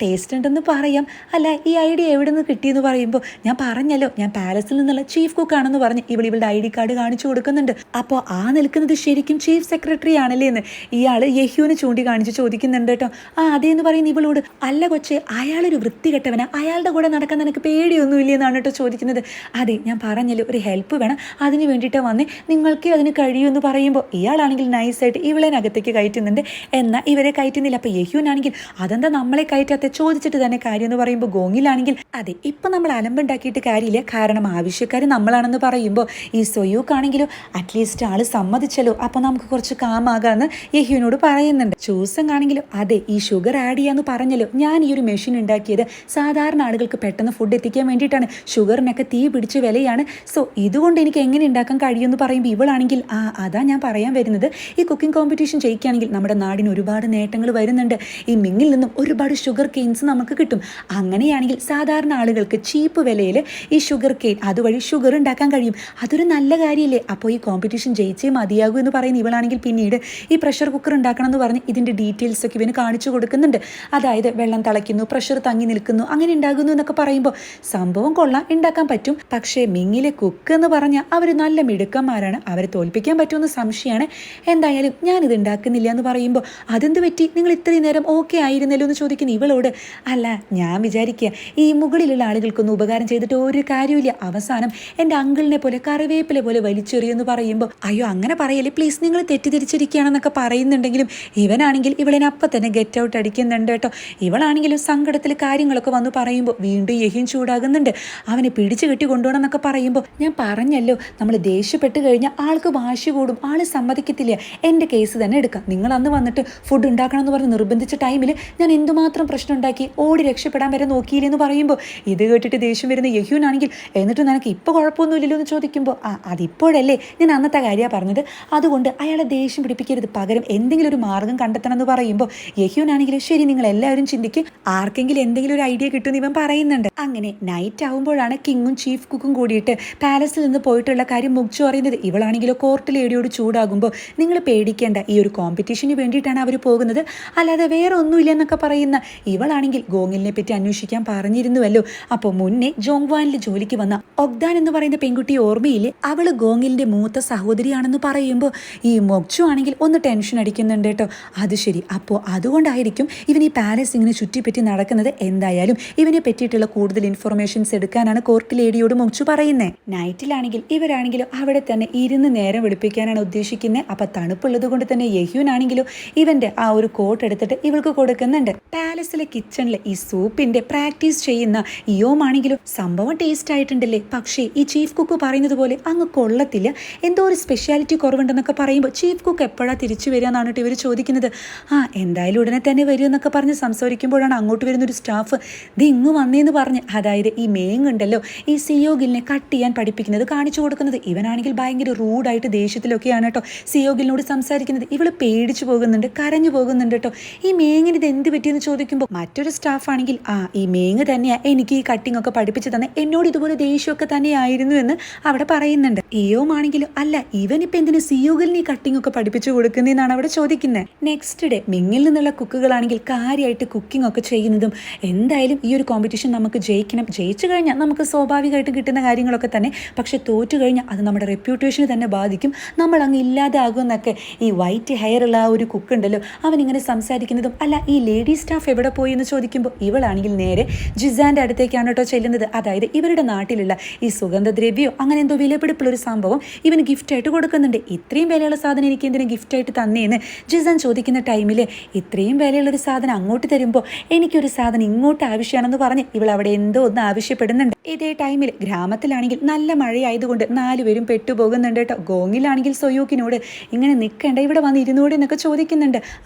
A: ടേസ്റ്റ് ഉണ്ടെന്ന് പറയാം. അല്ല ഈ ഐഡിയ എവിടെ നിന്ന് കിട്ടിയെന്ന് പറയുമ്പോൾ ഞാൻ പറഞ്ഞല്ലോ ഞാൻ പാലസിൽ നിന്നുള്ള ചീഫ് കുക്കാണെന്ന് പറഞ്ഞ് ഇവളുടെ ID കാർഡ് കാണിച്ചു കൊടുക്കുന്നുണ്ട്. അപ്പോൾ നിൽക്കുന്നത് ശരിക്കും ചീഫ് സെക്രട്ടറി ആണല്ലേ എന്ന് ഇയാൾ യഹ്യൂവിനെ ചൂണ്ടി കാണിച്ച് ചോദിക്കുന്നുണ്ട് കേട്ടോ. അതേന്ന് പറയുന്ന ഇവളോട്, അല്ല കൊച്ചെ അയാളൊരു വൃത്തികെട്ടവനാ, അയാളുടെ കൂടെ നടക്കാൻ നിനക്ക് പേടിയൊന്നുമില്ല എന്നാണ് കേട്ടോ ചോദിക്കുന്നത്. അതെ ഞാൻ പറഞ്ഞല്ലോ ഒരു ഹെൽപ്പ് വേണം, അതിന് വേണ്ടിയിട്ടാണ് വന്നേ, നിങ്ങൾക്ക് അതിന് കഴിയുമെന്ന് പറയുമ്പോൾ ഇയാളാണെങ്കിൽ നൈസായിട്ട് ഇവളെ അകത്തേക്ക് കയറ്റുന്നുണ്ട്, എന്നാൽ ഇവരെ കയറ്റുന്നില്ല. അപ്പോൾ യഹ്യൂനാണെങ്കിൽ അതെന്താ നമ്മളെ കയറ്റാത്ത, ചോദിച്ചിട്ട് തന്നെ കാര്യം എന്ന് പറയുമ്പോൾ ഗോങ്ങിലാണെങ്കിൽ അതെ ഇപ്പം നമ്മൾ അലമ്പുണ്ടാക്കിയിട്ട് കാര്യമില്ല, കാരണം ആവശ്യക്കാർ നമ്മളാണെന്ന് പറയുമ്പോൾ ഈ സൊയ്യൂക്കാണെങ്കിലും അറ്റ്ലീസ്റ്റ് ആൾ സമ്മതിച്ചല്ലോ, അപ്പോൾ നമുക്ക് കുറച്ച് കാമാകാമെന്ന് യഹ്യൂനോട് പറയുന്നുണ്ട്. ചൂസങ് ആണെങ്കിലും അതെ ഈ ഷുഗർ ആഡ് ചെയ്യാന്ന് പറഞ്ഞല്ലോ, ഞാൻ ഈ ഒരു മെഷീൻ ഉണ്ടാക്കിയത് സാധാരണ ആളുകൾക്ക് പെട്ടെന്ന് ഫുഡ് എത്തിക്കാൻ വേണ്ടിയിട്ടാണ്, ഷുഗറിനൊക്കെ തീ പിടിച്ച വിലയാണ്, സോ ഇതുകൊണ്ട് എനിക്ക് എങ്ങനെ ഉണ്ടാക്കാൻ കഴിയുമെന്ന് പറയുമ്പോൾ ഇവളാണെങ്കിൽ അതാ ഞാൻ പറയാൻ വരുന്നത്, ഈ കുക്കിംഗ് കോമ്പറ്റീഷൻ ജയിക്കുകയാണെങ്കിൽ നമ്മുടെ നാടിന് ഒരുപാട് നേട്ടങ്ങൾ വരുന്നുണ്ട്, ഈ മിങ്ങിൽ നിന്നും ഒരുപാട് ഷുഗർ കെയിൻസ് നമുക്ക് കിട്ടും, അങ്ങനെയാണെങ്കിൽ സാധാരണ ആളുകൾക്ക് ചീപ്പ് വിലയിൽ ഈ ഷുഗർ കെയിൻ അതുവഴി ഷുഗർ ഉണ്ടാക്കാൻ കഴിയും, അതൊരു നല്ല കാര്യമല്ലേ, അപ്പോൾ ഈ കോമ്പറ്റീഷൻ ജയിച്ചേ മതിയാകൂ എന്ന് പറയുന്ന ഇവളാണെങ്കിൽ പിന്നീട് ഈ പ്രഷർ കുക്കർ ഉണ്ടാക്കണം എന്ന് പറഞ്ഞ് ഇതിൻ്റെ ഡീറ്റെയിൽസ് ഒക്കെ ഇവന് കാണിച്ചു കൊടുക്കുന്നുണ്ട്. അതായത് വെള്ളം തിളയ്ക്കുന്നു, പ്രഷർ തങ്ങി നിൽക്കുന്നു, അങ്ങനെ ഉണ്ടാകുന്നു എന്നൊക്കെ പറയുമ്പോൾ സംഭവം കൊള്ളാം, ഉണ്ടാക്കാൻ പറ്റും, പക്ഷേ മിങ്ങിലെ കുക്ക് എന്ന് പറഞ്ഞാൽ അവർ നല്ല മിടുക്കന്മാരാണ്, അവരെ തോൽപ്പിക്കാൻ പറ്റുമെന്ന് സംശയമാണ്, എന്തായാലും ഞാനിത് ഉണ്ടാക്കുന്നില്ല എന്ന് പറയുമ്പോൾ അതെന്ത് പറ്റി, നിങ്ങൾ ഇത്രയും നേരം ഓക്കെ ആയിരുന്നല്ലോ എന്ന് ചോദിക്കുന്ന ഇവളോട്, അല്ല ഞാൻ വിചാരിക്കുക ഈ മുകളിലുള്ള ആളുകൾക്കൊന്നും ഉപകാരം ചെയ്തിട്ട് ഒരു കാര്യമില്ല, അവസാനം എൻ്റെ അങ്കിളിനെ പോലെ കറിവേപ്പില പോലെ വലിച്ചെറിയെന്ന് പറയുമ്പോൾ അയ്യോ അങ്ങനെ പറയല്ലേ പ്ലീസ്, നിങ്ങൾ തെറ്റിദ്ധരിച്ചിരിക്കുകയാണെന്നൊക്കെ പറയുന്നുണ്ടെങ്കിലും ഇവനാണെങ്കിൽ ഇവളിനെ അപ്പം തന്നെ ഗെറ്റ് ഔട്ട് അടിക്കുന്നുണ്ട് കേട്ടോ. ഇവളാണെങ്കിലും സങ്കടത്തിൽ കാര്യങ്ങളൊക്കെ വന്ന് പറയുമ്പോൾ വീണ്ടും യഹ്യൂൻ ചൂടാകുന്നുണ്ട്, അവനെ പിടിച്ചു കെട്ടി കൊണ്ടുപോകണം എന്നൊക്കെ പറയുമ്പോൾ ഞാൻ പറഞ്ഞല്ലോ നമ്മൾ ദേഷ്യപ്പെട്ട് കഴിഞ്ഞാൽ ആൾക്ക് വാശി കൂടും, ആൾ സമ്മതിക്കത്തില്ല, എൻ്റെ കേസ് തന്നെ എടുക്കാം, നിങ്ങൾ അന്ന് വന്നിട്ട് ഫുഡ് ഉണ്ടാക്കണം എന്ന് പറഞ്ഞ് നിർബന്ധിച്ച ടൈമിൽ ഞാൻ എന്തുമാത്രം പ്രശ്നം ഉണ്ടാക്കി, ഓടി രക്ഷപ്പെടാൻ വരെ നോക്കിയില്ലെന്ന് പറയുമ്പോൾ ഇത് കേട്ടിട്ട് ദേഷ്യം വരുന്ന യഹ്യൂനാണെങ്കിൽ എന്നിട്ട് നിനക്ക് ഇപ്പോൾ കുഴപ്പമൊന്നുമില്ലല്ലോ എന്ന് ചോദിക്കുമ്പോൾ അതിപ്പോഴല്ലേ ഞാൻ അന്നത്തെ കാര്യമാണ് പറഞ്ഞത്, അതുകൊണ്ട് അയാളെ ദേഷ്യം പിടിപ്പിക്കരുത്, പകരം എന്തെങ്കിലും ഒരു മാർഗം കണ്ടെത്തണം എന്ന് പറയുമ്പോൾ യഹ്യൂനാണെങ്കിൽ ശരി നിങ്ങൾ എല്ലാവരും ചിന്തിക്കും, ആർക്കെങ്കിലും എന്തെങ്കിലും ഒരു ഐഡിയ കിട്ടുമെന്ന് ഇവൻ പറയുന്നുണ്ട്. അങ്ങനെ നൈറ്റ് ആകുമ്പോഴാണ് കിങ്ങും ചീഫ് കുക്കും കൂടിയിട്ട് പാലസിൽ നിന്ന് പോയിട്ടുള്ള കാര്യം മുഗ്ചു അറിയുന്നത്. ഇവളാണെങ്കിലോ കോർട്ട് ലേഡിയോട് ചൂടാകുമ്പോൾ നിങ്ങൾ പേടിക്കേണ്ട, ഈ ഒരു കോമ്പറ്റീഷന് വേണ്ടിയിട്ടാണ് അവർ പോകുന്നത്, അല്ലാതെ വേറെ ഒന്നുമില്ല എന്നൊക്കെ പറയുന്ന ഇവളാണെങ്കിൽ ഗോങ്ങിലിനെ പറ്റി അന്വേഷിക്കാൻ പറഞ്ഞിരുന്നുവല്ലോ. അപ്പോൾ മുന്നേ ജോങ്വാനിൽ ജോലിക്ക് വന്ന ഒഗ്ദാൻ എന്ന് പറയുന്ന പെൺകുട്ടി ഓർമ്മയില്ലേ, അവള് ഗോങ്ങിലിന്റെ മൂത്ത സഹോദരിയാണെന്ന് പറയുമ്പോൾ ഈ മൊക്ചു ആണെങ്കിൽ ഒന്ന് ടെൻഷൻ അടിക്കുന്നുണ്ട് കേട്ടോ. അത് ശരി, അപ്പോൾ അതുകൊണ്ടായിരിക്കും ഇവൻ ഈ പാലസ് ഇങ്ങനെ ചുറ്റിപ്പറ്റി നടക്കുന്നത്. എന്തായാലും ഇവനെ പറ്റിയിട്ടുള്ള കൂടുതൽ ഇൻഫർമേഷൻസ് എടുക്കാനാണ് കോർട്ട് ലേഡിയോട് മൊക്ചു പറയുന്നത്. നൈറ്റിലാണെങ്കിൽ ഇവരാണെങ്കിലും അവിടെ തന്നെ ഇരുന്ന് നേരം വെളുപ്പിക്കാനാണ് ഉദ്ദേശിക്കുന്നത്. അപ്പൊ തണുപ്പുള്ളത് കൊണ്ട് തന്നെ യഹ്യൂൻ ആണെങ്കിലും ഇവന്റെ ആ ഒരു കോട്ട് എടുത്തിട്ട് ഇവൾക്ക് കൊടുക്കുന്നുണ്ട്. പാലസിലെ കിച്ചണിലെ ഈ സൂപ്പിന്റെ പ്രാക്ടീസ് ചെയ്യുന്ന ഇയോമാണെങ്കിലും സംഭവം ടേസ്റ്റ് ആയിട്ടുണ്ടല്ലേ, പക്ഷേ ഈ ചീഫ് കുക്ക് പറയുന്നത് പോലെ അങ്ങ് കൊള്ളത്തില്ല, എന്തോ ഒരു സ്പെഷ്യാലിറ്റി കുറവുണ്ടെന്നൊക്കെ പറയുമ്പോൾ ചീഫ് കുക്ക് എപ്പോഴാണ് തിരിച്ചു വരിക എന്നാണ് ഇവർ ചോദിക്കുന്നത്. എന്തായാലും ഉടനെ തന്നെ വരും എന്നൊക്കെ പറഞ്ഞ് സംസാരിക്കുമ്പോഴാണ് അങ്ങോട്ട് വരുന്നൊരു സ്റ്റാഫ് ഇത് ഇങ്ങ് വന്നേന്ന് പറഞ്ഞ്, അതായത് ഈ മേങ് ഉണ്ടല്ലോ ഈ സിയോഗിലിനെ കട്ട് ചെയ്യാൻ പഠിപ്പിക്കുന്നത് കാണിച്ചു കൊടുക്കുന്നത്. ഇവനാണെങ്കിൽ ഭയങ്കര റൂഡായിട്ട് ദേഷ്യത്തിലൊക്കെയാണ് കേട്ടോ സിയോഗിലിനോട് സംസാരിക്കുന്നത്. ഇവള് പേടിച്ചു പോകുന്നുണ്ട്, കരഞ്ഞു പോകുന്നുണ്ട് കേട്ടോ. ഈ മേങ്ങിന് ഇത് എന്ത് പറ്റിയെന്ന് ചോദിക്കുമ്പോൾ മറ്റൊരു സ്റ്റാഫ് ആണെങ്കിൽ ഈ മേങ് തന്നെയാ എനിക്ക് ഈ കട്ടിംഗ് ഒക്കെ പഠിപ്പിച്ചു തന്നെ, എന്നോട് ഇതുപോലെ ദേഷ്യമൊക്കെ തന്നെയായിരുന്നു എന്ന് അവിടെ പറയുന്നുണ്ട്. ഇയോമാണെങ്കിലും അല്ല ഇവനിപ്പോൾ എന്തിനു സിയോഗിലിന് ഈ കട്ടിംഗ് ഒക്കെ പഠിപ്പിച്ചു കൊടുക്കുന്നതെന്നാണ് അവിടെ ചോദിക്കുന്നത്. നെക്സ്റ്റ് ഡേ മിങ്ങിൽ നിന്നുള്ള കുക്കുകളാണെങ്കിൽ കാര്യമായിട്ട് കുക്കിംഗ് ഒക്കെ ചെയ്യുന്നതും, എന്തായാലും ഈ ഒരു കോമ്പറ്റീഷൻ നമുക്ക് ജയിക്കണം, ജയിച്ചു കഴിഞ്ഞാൽ നമുക്ക് സ്വാഭാവികമായിട്ട് കിട്ടുന്ന കാര്യങ്ങളൊക്കെ തന്നെ, പക്ഷെ തോറ്റു കഴിഞ്ഞാൽ അത് നമ്മുടെ റെപ്യൂട്ടേഷന് തന്നെ ബാധിക്കും, നമ്മൾ അങ്ങ് ഇല്ലാതാകും എന്നൊക്കെ ഈ വൈറ്റ് ഹെയർ ഉള്ള ആ ഒരു കുക്ക് ഉണ്ടല്ലോ അവനിങ്ങനെ സംസാരിക്കുന്നതും. അല്ല ഈ ലേഡി സ്റ്റാഫ് എവിടെ പോയി എന്ന് ചോദിക്കുമ്പോൾ ഇവളാണെങ്കിൽ നേരെ ജിസാന്റെ അടുത്തേക്കാണ് കേട്ടോ ചെല്ലുന്നത്. അതായത് ഇവരുടെ നാട്ടിലുള്ള ഈ സുഗന്ധദ്രവ്യോ അങ്ങനെ എന്തോ വിലപിടിപ്പുള്ള ഒരു സംഭവം ഇവന് ഗിഫ്റ്റായിട്ട് കൊടുക്കുന്നുണ്ട്. ഇത്രയും വിലയുള്ള സാധനം എനിക്ക് എന്തിനാ ഗിഫ്റ്റായിട്ട് തന്നേന്ന് ജിസാൻ ചോദിക്കുന്ന ടൈമിൽ ഇത്രയും വിലയുള്ളൊരു സാധനം അങ്ങോട്ട് തരുമ്പോൾ എനിക്കൊരു സാധനം ഇങ്ങോട്ട് ആവശ്യമാണെന്ന് പറഞ്ഞ് ഇവൾ അവിടെ എന്തോ ഒന്ന് ആവശ്യപ്പെടുന്നുണ്ട്. ഇതേ ടൈമിൽ ഗ്രാമത്തിലാണെങ്കിൽ നല്ല മഴയായതുകൊണ്ട് 4 പേരും പെട്ടുപോകുന്നുണ്ട് കേട്ടോ. ഗോങ്ങിലാണെങ്കിൽ സൊയൂക്കിനോട് ഇങ്ങനെ നിൽക്കേണ്ട, ഇവിടെ വന്ന് ഇരുന്നൂടെ എന്നൊക്കെ ചോദിക്കുന്നുണ്ട്.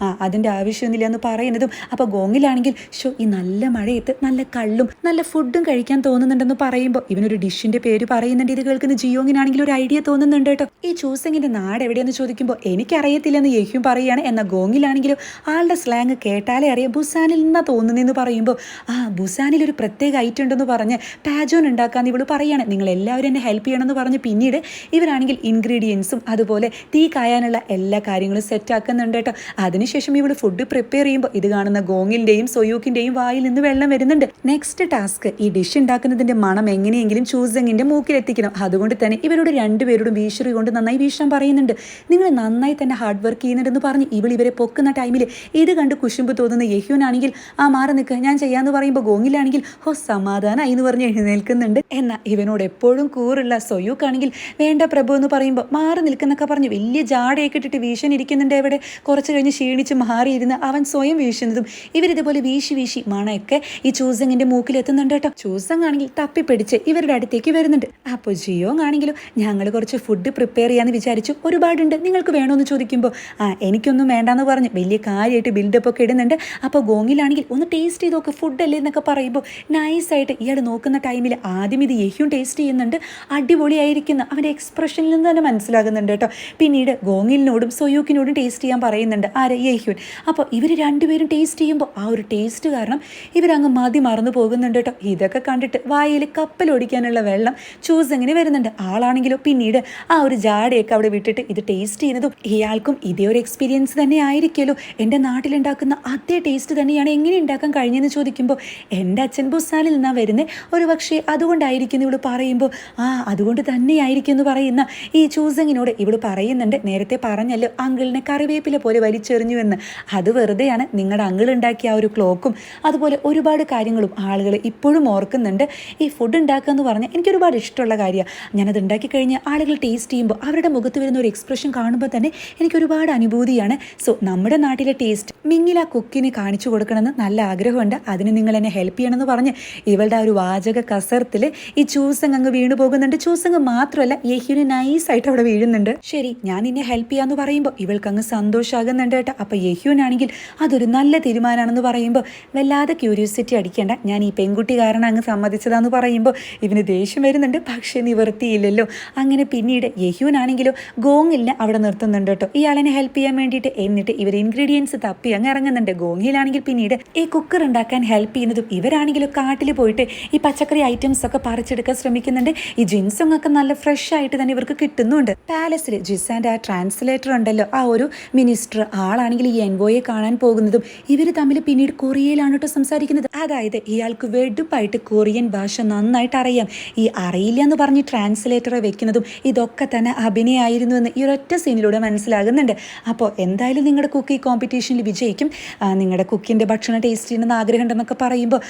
A: അതിൻ്റെ ആവശ്യമൊന്നുമില്ല എന്ന് പറയുന്നതും അപ്പോൾ ഗോങ്ങിലാണെങ്കിൽ ഈ നല്ല മഴയത്ത് നല്ല കള്ളും നല്ല ഫുഡും കഴിക്കാൻ തോന്നുന്നുണ്ടെന്ന് പറയുമ്പോൾ ഇവനൊരു ഡിഷിന്റെ പേര് പറയുന്നുണ്ട്. ഇത് കേൾക്കുന്ന ജിയോങ്ങിനാണെങ്കിൽ ഒരു ഐഡിയ തോന്നുന്നുണ്ട് കേട്ടോ. ഈ ചൂസങ്ങിന്റെ നാട് എവിടെയെന്ന് ചോദിക്കുമ്പോൾ എനിക്കറിയത്തില്ലെന്ന് യഹ്യൂൻ പറയുകയാണ്. എന്നാൽ ഗോങ്ങിലാണെങ്കിലും ആളുടെ സ്ലാങ് കേട്ടാലേ അറിയാം ബുസാനിൽ നിന്നാ തോന്നുന്നതെന്ന് പറയുമ്പോൾ ബുസാനിൽ ഒരു പ്രത്യേക ഐറ്റം ഉണ്ടെന്ന് പറഞ്ഞ് പാജോൻ ഉണ്ടാക്കാന്ന് ഇവള് പറയാണ്. നിങ്ങൾ എല്ലാവരും എന്നെ ഹെൽപ്പ് ചെയ്യണമെന്ന് പറഞ്ഞ് പിന്നീട് ഇവരാണെങ്കിൽ ഇൻഗ്രീഡിയൻസും അതുപോലെ തീ കായാനുള്ള എല്ലാ കാര്യങ്ങളും സെറ്റ് ആക്കുന്നുണ്ട് കേട്ടോ. അതിനുശേഷം ഇവള് ഫുഡ് പ്രിപ്പയർ ചെയ്യുമ്പോൾ ഇത് കാണുന്ന ഗോങ്ങിന്റെയും സൊയൂക്കിന്റെയും വായിൽ നിന്ന് വെള്ളം വരുന്നുണ്ട്. നെക്സ്റ്റ് ടാസ്ക് ഈ ഡിഷ് ഉണ്ടാക്കുന്നതിന്റെ മണം എങ്ങനെയെങ്കിലും ചൂസങ്ങിന്റെ മൂക്കിലെത്തിക്കണം. അതുകൊണ്ട് തന്നെ ഇവരോട് 2 പേരോടും വീശറി കൊണ്ട് നന്നായി വീശാൻ പറയുന്നുണ്ട്. നിങ്ങൾ നന്നായി തന്നെ ഹാർഡ് വർക്ക് ചെയ്യുന്നുണ്ടെന്ന് പറഞ്ഞ് ഇവരെ പൊക്കുന്ന ടൈമിൽ ഇത് കണ്ട് കുശുമ്പ് തോന്നുന്ന യഹ്യൂൻ ആണെങ്കിൽ മാറി നിൽക്കുക ഞാൻ ചെയ്യാന്ന് പറയുമ്പോൾ ഗോങ്ങിലാണെങ്കിൽ സമാധാനമായി എന്ന് പറഞ്ഞ് എഴുന്നേൽക്കുന്നുണ്ട്. എന്നാൽ ഇവനോട് എപ്പോഴും കൂറുള്ള സൊയൂക്കാണെങ്കിൽ വേണ്ട പ്രഭു എന്ന് പറയുമ്പോൾ മാറി നിൽക്കുന്നൊക്കെ പറഞ്ഞ് വലിയ ജാടയൊക്കെ ഇട്ടിട്ട് വീശൻ ഇരിക്കുന്നുണ്ട്. എവിടെ കുറച്ച് കഴിഞ്ഞ് ക്ഷീണിച്ച് മാറിയിരുന്ന് അവൻ സ്വയം വീശുന്നതും ഇവരിതുപോലെ വീശി വീശി മണയൊക്കെ ഈ ചൂസങ്ങിന്റെ മൂക്കിലെത്തുന്നുണ്ട് കേട്ടോ. ചൂസങ് ആണെങ്കിൽ തപ്പിപ്പിടിച്ച് ഇവരുടെ അടുത്തേക്ക് വരുന്നുണ്ട്. അപ്പോൾ ജിയോങ് ആണെങ്കിലും ഞങ്ങൾ കുറച്ച് ഫുഡ് പ്രിപ്പയർ ചെയ്യാന്ന് വിചാരിച്ചു, ഒരുപാടുണ്ട്, നിങ്ങൾക്ക് വേണമെന്ന് ചോദിക്കുമ്പോൾ എനിക്കൊന്നും വേണ്ടാന്ന് പറഞ്ഞ് വലിയ കാര്യമായിട്ട് ബിൽഡപ്പ് ഒക്കെ ഇടുന്നുണ്ട്. അപ്പോൾ ഗോങ്ങിലാണെങ്കിൽ ഒന്ന് ടേസ്റ്റ് ചെയ്തൊക്കെ ഫുഡല്ലേ എന്നൊക്കെ പറയുമ്പോൾ നൈസായിട്ട് ഇയാൾ നോക്കുന്ന ടൈമിൽ ആദ്യം ഇത് യഹ്യൂൻ ടേസ്റ്റ് ചെയ്യുന്നുണ്ട്. അടിപൊളിയായിരിക്കുന്ന അവൻ്റെ എക്സ്പ്രഷനിൽ നിന്ന് തന്നെ മനസ്സിലാകുന്നുണ്ട് കേട്ടോ. പിന്നീട് ഗോങ്ങിലിനോടും സൊയൂക്കിനോടും ടേസ്റ്റ് ചെയ്യാൻ പറയുന്നുണ്ട് യഹ്യൂൻ. അപ്പോൾ ഇവർ 2 പേരും ടേസ്റ്റ് ചെയ്യുമ്പോൾ ആ ഒരു ടേസ്റ്റ് കാരണം ഇവരങ്ങ് മറന്നു പോകുന്നുണ്ട് കേട്ടോ. ഇതൊക്കെ കണ്ടിട്ട് വായിൽ കപ്പലൊടിക്കാനുള്ള വെള്ളം ചൂസങ്ങിന് വരുന്നുണ്ട്. ആളാണെങ്കിലോ പിന്നീട് ആ ഒരു ജാടയൊക്കെ അവിടെ വിട്ടിട്ട് ഇത് ടേസ്റ്റ് ചെയ്യുന്നതും ഇയാൾക്കും ഇതേ ഒരു എക്സ്പീരിയൻസ് തന്നെ ആയിരിക്കുമല്ലോ, എൻ്റെ നാട്ടിലുണ്ടാക്കുന്ന അതേ ടേസ്റ്റ് തന്നെയാണ് എങ്ങനെ ഉണ്ടാക്കാൻ കഴിഞ്ഞെന്ന് ചോദിക്കുമ്പോൾ എൻ്റെ അച്ഛൻ ബുസാനിൽ നിന്നാണ് വരുന്നത്, ഒരു പക്ഷേ അതുകൊണ്ടായിരിക്കും ഇവള് പറയുമ്പോൾ അതുകൊണ്ട് തന്നെയായിരിക്കും എന്ന് പറയുന്ന ഈ ചൂസങ്ങിനോട് ഇവള് പറയുന്നുണ്ട്. നേരത്തെ പറഞ്ഞല്ലോ അങ്കിളിനെ കറിവേപ്പില പോലെ വലിച്ചെറിഞ്ഞു എന്ന്, അത് വെറുതെയാണ്. നിങ്ങളുടെ അങ്കിൾ ഉണ്ടാക്കിയ ആ ഒരു ക്ലോക്കും അതുപോലെ ഒരുപാട് കാര്യങ്ങളും ആളുകൾ ഇപ്പോഴും ഓർക്കുന്നുണ്ട്. ഈ ഫുഡ് ഉണ്ടാക്കുക എന്ന് പറഞ്ഞാൽ എനിക്ക് ഒരുപാട് ഇഷ്ടമുള്ള കാര്യമാണ്. ഞാനത് ഉണ്ടാക്കി കഴിഞ്ഞാൽ ആളുകൾ ടേസ്റ്റ് ചെയ്യുമ്പോൾ അവരുടെ മുഖത്ത് വരുന്ന ഒരു എക്സ്പ്രഷൻ കാണുമ്പോൾ തന്നെ എനിക്ക് ഒരുപാട് അനുഭൂതിയാണ്. നമ്മുടെ നാട്ടിലെ ടേസ്റ്റ് മിങ്ങില കുക്കിന് കാണിച്ചു കൊടുക്കണമെന്ന് നല്ല ആഗ്രഹമുണ്ട്, അതിന് നിങ്ങൾ എന്നെ ഹെൽപ്പ് ചെയ്യണമെന്ന് പറഞ്ഞ് ഇവളുടെ ആ ഒരു വാചക കസർത്തിൽ ഈ ചൂസങ് അങ്ങ് വീണു പോകുന്നുണ്ട്. ചൂസങ് മാത്രമല്ല യഹ്യൂന് നൈസായിട്ട് അവിടെ വീഴുന്നുണ്ട്. ശരി ഞാൻ നിന്നെ ഹെൽപ്പ് ചെയ്യാന്ന് പറയുമ്പോൾ ഇവൾക്ക് അങ്ങ് സന്തോഷമാകുന്നുണ്ട് കേട്ടോ. അപ്പോൾ യഹ്യൂനാണെങ്കിൽ അതൊരു നല്ല തീരുമാനമാണെന്ന് പറയുമ്പോൾ വല്ലാതെ ക്യൂരിയോസിറ്റി അടിക്കേണ്ട, ഞാൻ ഈ പെൺകുട്ടി കാരണം അങ്ങ് സമ്മതിച്ചതാന്ന് പറയുമ്പോൾ ഇവന് ദേഷ്യം വരുന്നുണ്ട്. പക്ഷേ നിവർത്തിയില്ലല്ലോ. അങ്ങനെ പിന്നീട് യഹ്യൂനാണെങ്കിലോ ഗോങ്ങിലിനെ അവിടെ നിർത്തുന്നുണ്ട് കേട്ടോ ഇയാളെന്നെ ഹെൽപ്പ് ചെയ്യാൻ വേണ്ടിയിട്ട്. എന്നിട്ട് ഇവർ ഇൻഗ്രീഡിയൻസ് തപ്പി അങ്ങ് ഇറങ്ങുന്നുണ്ട്. ഗോങ്ങിലാണെങ്കിൽ പിന്നീട് ഈ കുക്കർ ഉണ്ടാക്കാൻ ഹെൽപ്പ് ചെയ്യുന്നതും ഇവരാണെങ്കിലും കാട്ടിൽ പോയിട്ട് ഈ പച്ചക്കറി ഐറ്റംസ് ഒക്കെ പറിച്ചെടുക്കാൻ ശ്രമിക്കുന്നുണ്ട്. ഈ ജിൻസൊക്കെ നല്ല ഫ്രഷ് ആയിട്ട് തന്നെ ഇവർ ഇവർക്ക് കിട്ടുന്നുണ്ട്. പാലസിൽ ജിസാൻ്റെ ആ ട്രാൻസ്ലേറ്റർ ഉണ്ടല്ലോ, ആ ഒരു മിനിസ്റ്റർ ആളാണെങ്കിൽ ഈ എൻവോയെ കാണാൻ പോകുന്നതും ഇവർ തമ്മിൽ പിന്നീട് കൊറിയയിലാണ് കേട്ടോ സംസാരിക്കുന്നത്. അതായത് ഇയാൾക്ക് വെടുപ്പായിട്ട് കൊറിയൻ ഭാഷ നന്നായിട്ട് അറിയാം. ഈ അറിയില്ല എന്ന് പറഞ്ഞ് ട്രാൻസ്ലേറ്ററെ വെക്കുന്നതും ഇതൊക്കെ തന്നെ അഭിനയമായിരുന്നു എന്ന് ഈ ഒരൊറ്റ സീനിലൂടെ മനസ്സിലാകുന്നുണ്ട്. അപ്പോൾ എന്തായാലും നിങ്ങളുടെ കുക്കി കോമ്പറ്റീഷനിൽ വിജയിക്കും, നിങ്ങളുടെ കുക്കിൻ്റെ ഭക്ഷണം ടേസ്റ്റ് ചെയ്യണമെന്ന് ആഗ്രഹം ഉണ്ടെന്നൊക്കെ പറയുമ്പോൾ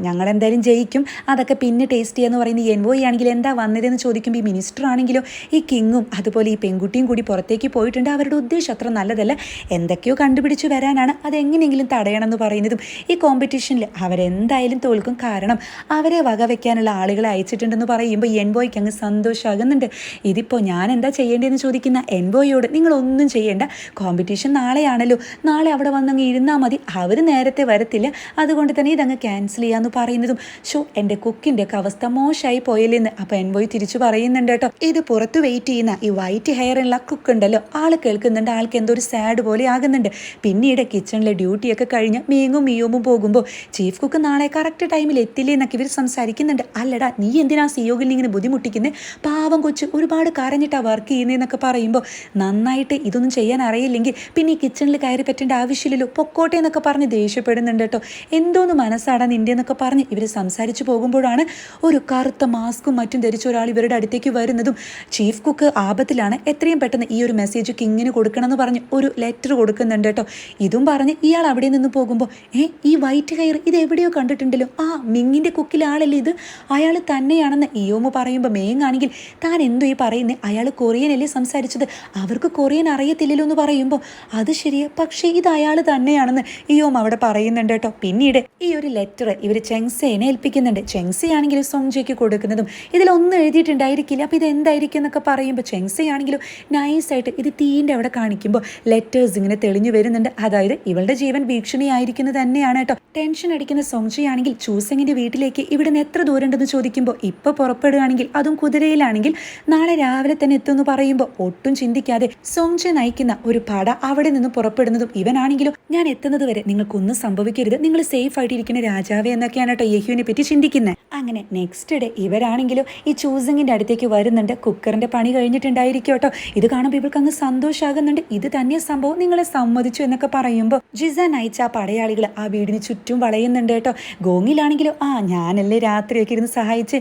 A: ഞങ്ങൾ എന്തായാലും ജയിക്കും, അതൊക്കെ പിന്നെ ടേസ്റ്റ് ചെയ്യാന്ന് പറയുന്നത് എൻവോയി ആണെങ്കിൽ എന്താ വന്നതെന്ന് ചോദിക്കുമ്പോൾ ഈ മിനിസ്റ്റർ ആണെങ്കിലോ ഈ കിങ്ങും അതുപോലെ ഈ പെൺകുട്ടിയും കൂടി പുറത്തേക്ക് പോയിട്ടുണ്ട്, അവരുടെ ഉദ്ദേശം അത്ര നല്ലതല്ല, എന്തൊക്കെയോ കണ്ടുപിടിച്ച് വരാനാണ്, അതെങ്ങനെയെങ്കിലും തടയണം എന്ന് പറയുന്നതും ഈ കോമ്പറ്റീഷനിൽ അവരെന്തായാലും തോൽക്കും, കാരണം അവരെ വകവെക്കാനുള്ള ആളുകളെ അയച്ചിട്ടുണ്ടെന്ന് പറയുമ്പോൾ എൻവോയ്ക്ക് അങ്ങ് സന്തോഷമാകുന്നുണ്ട്. ഇതിപ്പോൾ ഞാൻ എന്താ ചെയ്യേണ്ടതെന്ന് ചോദിക്കുന്ന എൻവോയോട് നിങ്ങളൊന്നും ചെയ്യേണ്ട, കോമ്പറ്റീഷൻ നാളെയാണല്ലോ, നാളെ അവിടെ വന്നങ്ങ് ഇരുന്നാൽ മതി, അവർ നേരത്തെ വരത്തില്ല, അതുകൊണ്ട് തന്നെ ഇതങ്ങ് ക്യാൻസൽ ചെയ്യാമെന്ന് പറയുന്നതും എൻ്റെ കുക്കിൻ്റെ ഒക്കെ അവസ്ഥ മോശമായി പോയില്ലെന്ന് അപ്പോൾ എൻവോയ് തിരിച്ചു പറയുന്നുണ്ട് കേട്ടോ. ഇത് പുറത്ത് വെയിറ്റ് ചെയ്യുന്ന ഈ വൈറ്റ് ഹെയർ ഉള്ള കുക്ക് ഉണ്ടല്ലോ, ആൾ കേൾക്കുന്നുണ്ട്, ആൾക്ക് എന്തോ ഒരു സാഡ് പോലെ ആകുന്നുണ്ട്. പിന്നീട് കിച്ചണിലെ ഡ്യൂട്ടിയൊക്കെ കഴിഞ്ഞ് മീങ്ങും മിയോമും പോകുമ്പോൾ ചീഫ് കുക്ക് നാളെ കറക്റ്റ് ടൈമിൽ എത്തില്ലേ എന്നൊക്കെ ഇവർ സംസാരിക്കുന്നുണ്ട്. അല്ലടാ നീ എന്തിനാ സിയോഗയിൽ ഇങ്ങനെ ബുദ്ധിമുട്ടിക്കുന്നത്, പാവം കൊച്ച് ഒരുപാട് കരഞ്ഞിട്ടാണ് വർക്ക് ചെയ്യുന്നതെന്നൊക്കെ പറയുമ്പോൾ നന്നായിട്ട് ഇതൊന്നും ചെയ്യാൻ അറിയില്ലെങ്കിൽ പിന്നെ ഈ കിച്ചണിൽ കയറി പറ്റേണ്ട ആവശ്യമില്ലല്ലോ, പൊക്കോട്ടെ എന്നൊക്കെ പറഞ്ഞ് ദേഷ്യപ്പെടുന്നുണ്ട് കേട്ടോ. എന്തോന്ന് മനസ്സാടാ നിൻ്റെ എന്നൊക്കെ പറഞ്ഞ് ഇവർ സംസാരിച്ച് പോകുമ്പോഴാണ് ഒരു കറുത്ത മാസ്കും മറ്റും ധരിച്ച ഒരാൾ ഇവരുടെ അടുത്തേക്ക് വരുന്നതും ചീഫ് കുക്ക് ആപത്തിലാണ്, എത്രയും പെട്ടെന്ന് ഈ ഒരു മെസ്സേജ് കിങ്ങിന് കൊടുക്കണം എന്ന് പറഞ്ഞ് ഒരു ലെറ്റർ കൊടുക്കുന്നുണ്ട് കേട്ടോ. ഇതും പറഞ്ഞ് ഇയാൾ അവിടെ നിന്ന് പോകുമ്പോൾ ഈ വൈറ്റ് ഹെയർ ഇത് എവിടെയോ കണ്ടിട്ടുണ്ടല്ലോ, മിങ്ങിൻ്റെ കുക്കിലെ ആളല്ലേ ഇത്, അയാൾ തന്നെയാണെന്ന് ഇയോമ പറയുമ്പോൾ മേങ്ങാണെങ്കിൽ താൻ എന്തോ ഈ പറയുന്നത്, അയാൾ കൊറിയനല്ലേ സംസാരിച്ചത്, അവർക്ക് കൊറിയൻ അറിയത്തില്ലല്ലോ എന്ന് പറയുമ്പോൾ അത് ശരിയാ, പക്ഷേ ഇത് അയാൾ തന്നെയാണെന്ന് ഇയോം അവിടെ പറയുന്നുണ്ട് കേട്ടോ. പിന്നീട് ഈ ഒരു ലെറ്റർ ഇവർ ചെങ്സേനെ ഏൽപ്പിക്കുന്നുണ്ട്. ചെങ്സയാണെങ്കിലും സോങ്ജയ്ക്ക് കൊടുക്കുന്നതും ഇതിലൊന്നും എഴുതിയിട്ടുണ്ടായിരിക്കില്ല, അപ്പോൾ ഇത് എന്തായിരിക്കും എന്നൊക്കെ പറയുമ്പോൾ ചെങ്സയാണെങ്കിലും നൈസായിട്ട് ഇത് തീൻ്റെ അവിടെ കാണിക്കുമ്പോൾ ലെറ്റേഴ്സ് ഇങ്ങനെ തെളിഞ്ഞു വരുന്നുണ്ട്. അതായത് ഇവളുടെ ജീവൻ ഭീഷണിയായിരിക്കുന്നത് തന്നെയാണ് കേട്ടോ. ടെൻഷൻ അടിക്കുന്ന സോങ്ജയാണെങ്കിൽ ചൂസെങ്ങിൻ്റെ വീട്ടിലേക്ക് ഇവിടെ നിന്ന് എത്ര ദൂരം ഉണ്ടെന്ന് ചോദിക്കുമ്പോൾ ഇപ്പോൾ പുറപ്പെടുകയാണെങ്കിൽ അതും കുതിരയിലാണെങ്കിൽ നാളെ രാവിലെ തന്നെ എത്തുമെന്ന് പറയുമ്പോൾ ഒട്ടും ചിന്തിക്കാതെ സോങ്ജ നയിക്കുന്ന ഒരു പട അവിടെ നിന്ന് പുറപ്പെടുന്നതും ഇവനാണെങ്കിലും ഞാൻ എത്തുന്നത് വരെ നിങ്ങൾക്കൊന്നും സംഭവിക്കരുത്, നിങ്ങൾ സേഫ് ആയിട്ടിരിക്കുന്ന രാജാവേ എന്നൊക്കെയാണ് കേട്ടോ യഹ്യുവിനെ പറ്റി ചിന്തിക്കുന്നത്. അങ്ങനെ നെക്സ്റ്റ് ഡേ ഇവരാണെങ്കിലും ഈ ചൂസിങ്ങിൻ്റെ അടുത്തേക്ക് വരുന്നുണ്ട്. കുക്കറിൻ്റെ പണി കഴിഞ്ഞിട്ടുണ്ടായിരിക്കും കേട്ടോ. ഇത് കാണുമ്പോൾ ഇവർക്ക് അങ്ങ് സന്തോഷമാകുന്നുണ്ട്. ഇത് തന്നെ സംഭവം, നിങ്ങളെ സമ്മതിച്ചു എന്നൊക്കെ പറയുമ്പോൾ ജിസാൻ അയച്ച ആ പടയാളികൾ ആ വീടിന് ചുറ്റും വളയുന്നുണ്ട് കേട്ടോ. ഗോങ്ങിലാണെങ്കിലും ഞാനല്ലേ രാത്രിയൊക്കെ ഇരുന്ന് സഹായിച്ച്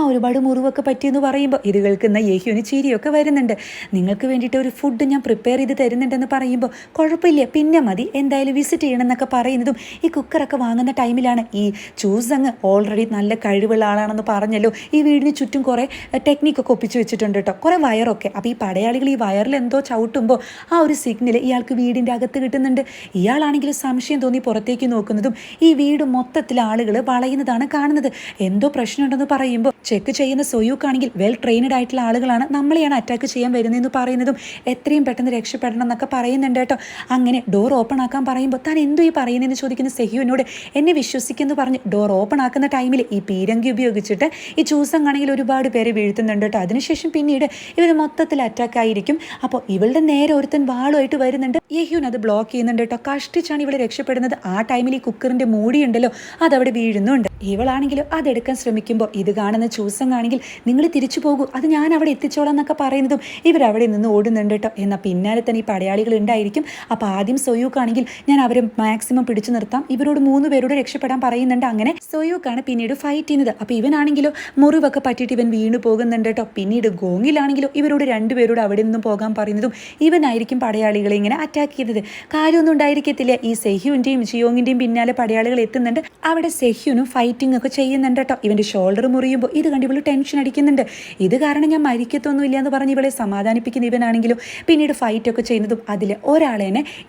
A: ഒരുപാട് മുറിവൊക്കെ പറ്റിയെന്ന് പറയുമ്പോൾ ഇത് കേൾക്കുന്ന യഹ്യുവിന് ചിരിയൊക്കെ വരുന്നുണ്ട്. നിങ്ങൾക്ക് വേണ്ടിയിട്ട് ഒരു ഫുഡ് ഞാൻ പ്രിപ്പയർ ചെയ്ത് തരുന്നുണ്ടെന്ന് പറയുമ്പോൾ കുഴപ്പമില്ല പിന്നെ മതി, എന്തായാലും വിസിറ്റ് ചെയ്യണം എന്നൊക്കെ പറയുന്നതും ഈ കുക്കറൊക്കെ വാങ്ങുന്ന ടൈമിലാണ് ഈ ചൂസങ്ങ് ഓൾറെഡി നല്ല കഴിവുള്ള ആളാണെന്ന് പറഞ്ഞല്ലോ, ഈ വീടിന് ചുറ്റും കുറേ ടെക്നിക്കൊക്കെ ഒപ്പിച്ച് വെച്ചിട്ടുണ്ട് കേട്ടോ, കുറേ വയറൊക്കെ. അപ്പോൾ ഈ പടയാളികൾ ഈ വയറിൽ എന്തോ ചവിട്ടുമ്പോൾ ആ ഒരു സിഗ്നൽ ഇയാൾക്ക് വീടിൻ്റെ അകത്ത് കിട്ടുന്നുണ്ട്. ഇയാളാണെങ്കിൽ സംശയം തോന്നി പുറത്തേക്ക് നോക്കുന്നതും ഈ വീട് മൊത്തത്തിൽ ആളുകൾ വളയുന്നതാണ് കാണുന്നത്. എന്തോ പ്രശ്നമുണ്ടെന്ന് പറയുമ്പോൾ ചെക്ക് ചെയ്യുന്ന സൊയൂക്കാണെങ്കിൽ വെൽ ട്രെയിനഡ് ആയിട്ടുള്ള ആളുകളാണ്, നമ്മളെയാണ് അറ്റാക്ക് ചെയ്യാൻ വരുന്നതെന്ന് പറയുന്നതും എത്രയും പെട്ടെന്ന് രക്ഷപ്പെടണം എന്നൊക്കെ പറയുന്നുണ്ട് കേട്ടോ. അങ്ങനെ ഡോർ ഓപ്പൺ ആക്കാൻ പറയുമ്പോൾ താൻ എന്തോ ഈ പറയുന്നതെന്ന് ചോദിക്കുന്ന സെഹ്യുവിനോട് എന്നെ വിശ്വസിക്കുമെന്ന് പറഞ്ഞ് ഡോർ ഓപ്പൺ ആക്കുന്ന ടൈമിൽ ഈ പീരങ്കി ഉപയോഗിച്ചിട്ട് ഈ ചൂസങ്ങാണെങ്കിൽ ഒരുപാട് പേരെ വീഴ്ത്തുന്നുണ്ട് കേട്ടോ. അതിനുശേഷം പിന്നീട് ഇവർ മൊത്തത്തിൽ അറ്റാക്ക് ആയിരിക്കും. അപ്പോൾ ഇവളുടെ നേരെ ഒരുത്തൻ വാളുമായിട്ട് വരുന്നുണ്ട്. യഹ്യൂൻ അത് ബ്ലോക്ക് ചെയ്യുന്നുണ്ട് കേട്ടോ. കഷ്ടിച്ചാണ് ഇവളെ രക്ഷപ്പെടുന്നത്. ആ ടൈമിൽ ഈ കുക്കറിൻ്റെ മൂടിയുണ്ടല്ലോ അതവിടെ വീഴുന്നുണ്ട്. ഇവളാണെങ്കിലും അതെടുക്കാൻ ശ്രമിക്കുമ്പോൾ ഇത് കാണുന്ന ചൂസങ്ങാണെങ്കിൽ നിങ്ങൾ തിരിച്ചു പോകൂ, അത് ഞാൻ അവിടെ എത്തിച്ചോളാം എന്നൊക്കെ പറയുന്നതും ഇവരവിടെ നിന്ന് ഓടുന്നുണ്ട് കേട്ടോ. എന്നാൽ പിന്നാലെ തന്നെ ഈ പടയാളികൾ ഉണ്ടായിരിക്കും. അപ്പോൾ ആദ്യം സൊയൂക്കാണെങ്കിൽ ഞാൻ അവരെ മാക്സിമം പിടിച്ചു നിർത്താം, ഇവരോട് 3 പേരോട് രക്ഷപ്പെടാൻ പറയുന്നുണ്ട്. അങ്ങനെ സൊയൂക്കാണ് പിന്നീട് ഫൈറ്റ് ചെയ്യുന്നത്. അപ്പോൾ ഇവനാണെങ്കിലോ മുറിവൊക്കെ പറ്റിയിട്ട് ഇവൻ വീണു പോകുന്നുണ്ട് കേട്ടോ. പിന്നീട് ഗോങ്ങിലാണെങ്കിലോ ഇവരോട് 2 പേരോട് അവിടെ നിന്നും പോകാൻ പറയുന്നതും ഇവനായിരിക്കും പടയാളികളെ ഇങ്ങനെ അറ്റാക്ക് ചെയ്യുന്നത്. കാര്യമൊന്നും ഉണ്ടായിരിക്കത്തില്ല. ഈ സെഹ്യുവിൻ്റെയും ജിയോങ്ങിൻ്റെയും പിന്നാലെ പടയാളികൾ എത്തുന്നുണ്ട്. അവിടെ സെഹ്യുനും ഫൈറ്റിംഗ് ഒക്കെ ചെയ്യുന്നുണ്ട് കേട്ടോ. ഇവൻ്റെ ഷോൾഡർ മുറിയുമ്പോൾ ഇത് കണ്ട് ഇവൾ ടെൻഷൻ അടിക്കുന്നുണ്ട്. ഇത് കാരണം ഞാൻ മരിക്കത്തൊന്നുമില്ല എന്ന് പറഞ്ഞ് ഇവളെ സമാധാനിപ്പിക്കുന്ന ഇവനാണെങ്കിലും പിന്നീട് ഫൈറ്റൊക്കെ ചെയ്യുന്നതും അതിൽ ഒരാളെ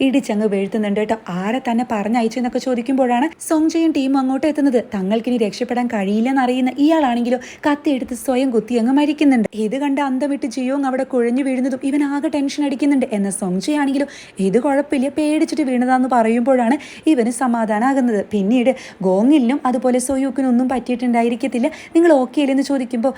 A: ഇടിച്ചങ്ങ് വീഴ്ത്തുന്നുണ്ട് കേട്ടോ. ആരെ തന്നെ പറഞ്ഞയച്ചെന്നൊക്കെ ചോദിക്കുമ്പോഴാണ് സോങ്ജയും ടീമും അങ്ങോട്ട് എത്തുന്നത്. തങ്ങൾക്കിനി രക്ഷപ്പെടാൻ കഴിയില്ലെന്നറിയുന്ന ഇയാളാണെങ്കിലും കത്തിയെടുത്ത് സ്വയം കുത്തി അങ്ങ് മരിക്കുന്നുണ്ട്. ഇത് കണ്ട് അന്തം വിട്ട് ജിയോങ് അവിടെ കുഴഞ്ഞു വീഴുന്നതും ഇവൻ ആകെ ടെൻഷൻ അടിക്കുന്നുണ്ട്. എന്നാൽ സോങ്ജയാണെങ്കിലും ഇത് കുഴപ്പമില്ല പേടിച്ചിട്ട് വീണതാന്ന് പറയുമ്പോഴാണ് ഇവന് സമാധാനമാകുന്നത്. പിന്നീട് ഗോങ്ങിലിനും അതുപോലെ സൊയൂക്കിനും ഒന്നും പറ്റിയിട്ടുണ്ടായിരിക്കത്തില്ല, നിങ്ങൾ ഓക്കെ അല്ലെന്ന് ചോദിക്കുമ്പോൾ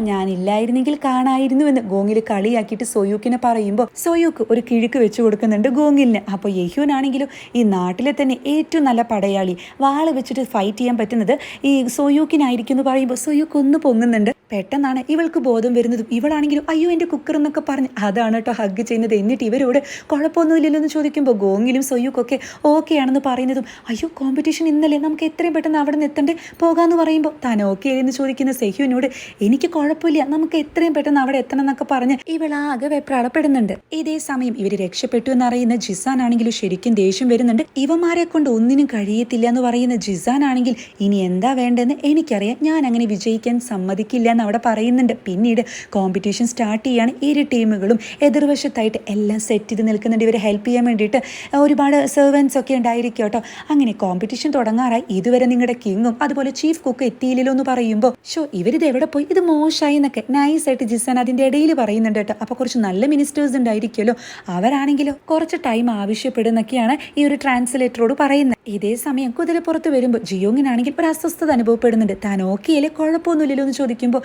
A: ഞാനില്ലായിരുന്നെങ്കിൽ കാണായിരുന്നു എന്ന് ഗോങ്ങിൽ കളിയാക്കിയിട്ട് സൊയൂക്കിനെ പറയുമ്പോൾ സൊയൂക്ക് ഒരു കിഴുക്ക് വെച്ച് കൊടുക്കുന്നുണ്ട് ഗോങ്ങിലിന്. അപ്പോൾ യഹ്യൂനാണെങ്കിലും ഈ നാട്ടിലെ തന്നെ ഏറ്റവും നല്ല പടയാളി, വാള് വെച്ചിട്ട് ഫൈറ്റ് ചെയ്യാൻ പറ്റുന്നത് ഈ സൊയൂക്കിനായിരിക്കും എന്ന് പറയുമ്പോൾ സൊയൂക്ക് ഒന്ന് പൊങ്ങുന്നുണ്ട്. പെട്ടെന്നാണ് ഇവൾക്ക് ബോധം വരുന്നതും ഇവളാണെങ്കിലും അയ്യോ എൻ്റെ കുക്കർ എന്നൊക്കെ പറഞ്ഞ് അതാണ് കേട്ടോ ഹഗ് ചെയ്യുന്നത്. എന്നിട്ട് ഇവരോട് കുഴപ്പമൊന്നുമില്ലല്ലോ എന്ന് ചോദിക്കുമ്പോൾ ഗോങ്ങിലും സൊയ്യുക്കൊക്കെ ഓക്കെ ആണെന്ന് പറയുന്നതും അയ്യോ കോമ്പറ്റീഷൻ ഇന്നലെ നമുക്ക് എത്രയും പെട്ടെന്ന് അവിടെ നിന്ന് എത്തണ്ടേ പോകാമെന്ന് പറയുമ്പോൾ താൻ ഓക്കെ എന്ന് ചോദിക്കുന്ന സെഹ്യുവിനോട് എനിക്ക് കുഴപ്പമില്ല നമുക്ക് എത്രയും പെട്ടെന്ന് അവിടെ എത്തണം എന്നൊക്കെ പറഞ്ഞ് ഇവളാകെ വെപ്രാളപ്പെടുന്നുണ്ട്. ഇതേ സമയം ഇവർ രക്ഷപ്പെട്ടു എന്നറിയുന്ന ജിസാൻ ആണെങ്കിലും ശരിക്കും ദേഷ്യം വരുന്നുണ്ട്. ഇവന്മാരെ കൊണ്ട് ഒന്നിനും കഴിയത്തില്ല എന്ന് പറയുന്ന ജിസാൻ ആണെങ്കിൽ ഇനി എന്താ വേണ്ടതെന്ന് എനിക്കറിയാം, ഞാൻ അങ്ങനെ വിജയിക്കാൻ സമ്മതിക്കില്ല എന്ന് അവിടെ പറയുന്നുണ്ട്. പിന്നീട് കോമ്പറ്റീഷൻ സ്റ്റാർട്ട് ചെയ്യാണ്. ഇരു ടീമുകളും എതിർവശത്തായിട്ട് എല്ലാം സെറ്റ് ചെയ്ത് നിൽക്കുന്നുണ്ട് ഇവരെ ഹെൽപ്പ് ചെയ്യാൻ വേണ്ടിയിട്ട്. ഒരുപാട് സെർവൻസ് ഒക്കെ ഉണ്ടായിരിക്കും കേട്ടോ. അങ്ങനെ കോമ്പറ്റീഷൻ തുടങ്ങാറായി. ഇതുവരെ നിങ്ങളുടെ കിങ്ങും അതുപോലെ ചീഫ് കുക്ക് എത്തിയില്ലല്ലോ എന്ന് പറയുമ്പോൾ ഇവരിത് എവിടെ പോയി, ഇത് മോശമായി എന്നൊക്കെ നൈസായിട്ട് ജിസാൻ അതിൻ്റെ ഇടയിൽ പറയുന്നുണ്ട് കേട്ടോ. അപ്പോൾ കുറച്ച് നല്ല മിനിസ്റ്റേഴ്സ് ഉണ്ടായിരിക്കുമല്ലോ, അവരാണെങ്കിലോ കുറച്ച് ടൈം ആവശ്യപ്പെടുന്നൊക്കെയാണ് ഈ ഒരു ട്രാൻസ്ലേറ്ററോട് പറയുന്നത്. ഇതേ സമയം കുതിരപ്പുറത്ത് വരുമ്പോൾ ജിയോങ്ങിനാണെങ്കിൽ ഒരു അസ്വസ്ഥത അനുഭവപ്പെടുന്നുണ്ട്. താൻ ഓക്കെയല്ലേ കുഴപ്പമൊന്നുമില്ലല്ലോ എന്ന് ചോദിക്കുമ്പോൾ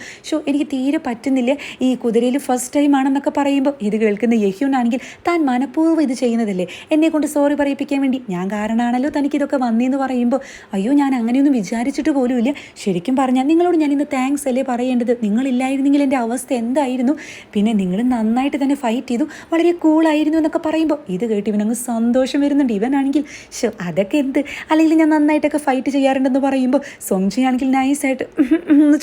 A: എനിക്ക് തീരെ പറ്റുന്നില്ല, ഈ കുതിരയിൽ ഫസ്റ്റ് ടൈം ആണെന്നൊക്കെ പറയുമ്പോൾ ഇത് കേൾക്കുന്ന യഹ്യൂനാണെങ്കിൽ താൻ മനഃപൂർവ്വം ഇത് ചെയ്യുന്നതല്ലേ, എന്നെ കൊണ്ട് സോറി പറയിപ്പിക്കാൻ വേണ്ടി, ഞാൻ കാരണമാണല്ലോ തനിക്കിതൊക്കെ വന്നേന്ന് പറയുമ്പോൾ അയ്യോ ഞാൻ അങ്ങനെയൊന്നും വിചാരിച്ചിട്ട് പോലുമില്ല, ശരിക്കും പറഞ്ഞാൽ നിങ്ങളോട് ഞാൻ ഇന്ന് താങ്ക്സ് അല്ലേ പറയേണ്ടത്, നിങ്ങളില്ലായിരുന്നെങ്കിൽ എൻ്റെ അവസ്ഥ എന്തായിരുന്നു, പിന്നെ നിങ്ങൾ നന്നായിട്ട് തന്നെ ഫൈറ്റ് ചെയ്തു, വളരെ കൂളായിരുന്നു എന്നൊക്കെ പറയുമ്പോൾ ഇത് കേട്ട് ഇവനങ്ങ് സന്തോഷം വരുന്നുണ്ട്. ഇവനാണെങ്കിൽ അതൊക്കെ എന്ത്, അല്ലെങ്കിൽ ഞാൻ നന്നായിട്ടൊക്കെ ഫൈറ്റ് ചെയ്യാറുണ്ടെന്ന് പറയുമ്പോൾ സോങ്ജി ആണെങ്കിൽ നൈസായിട്ട്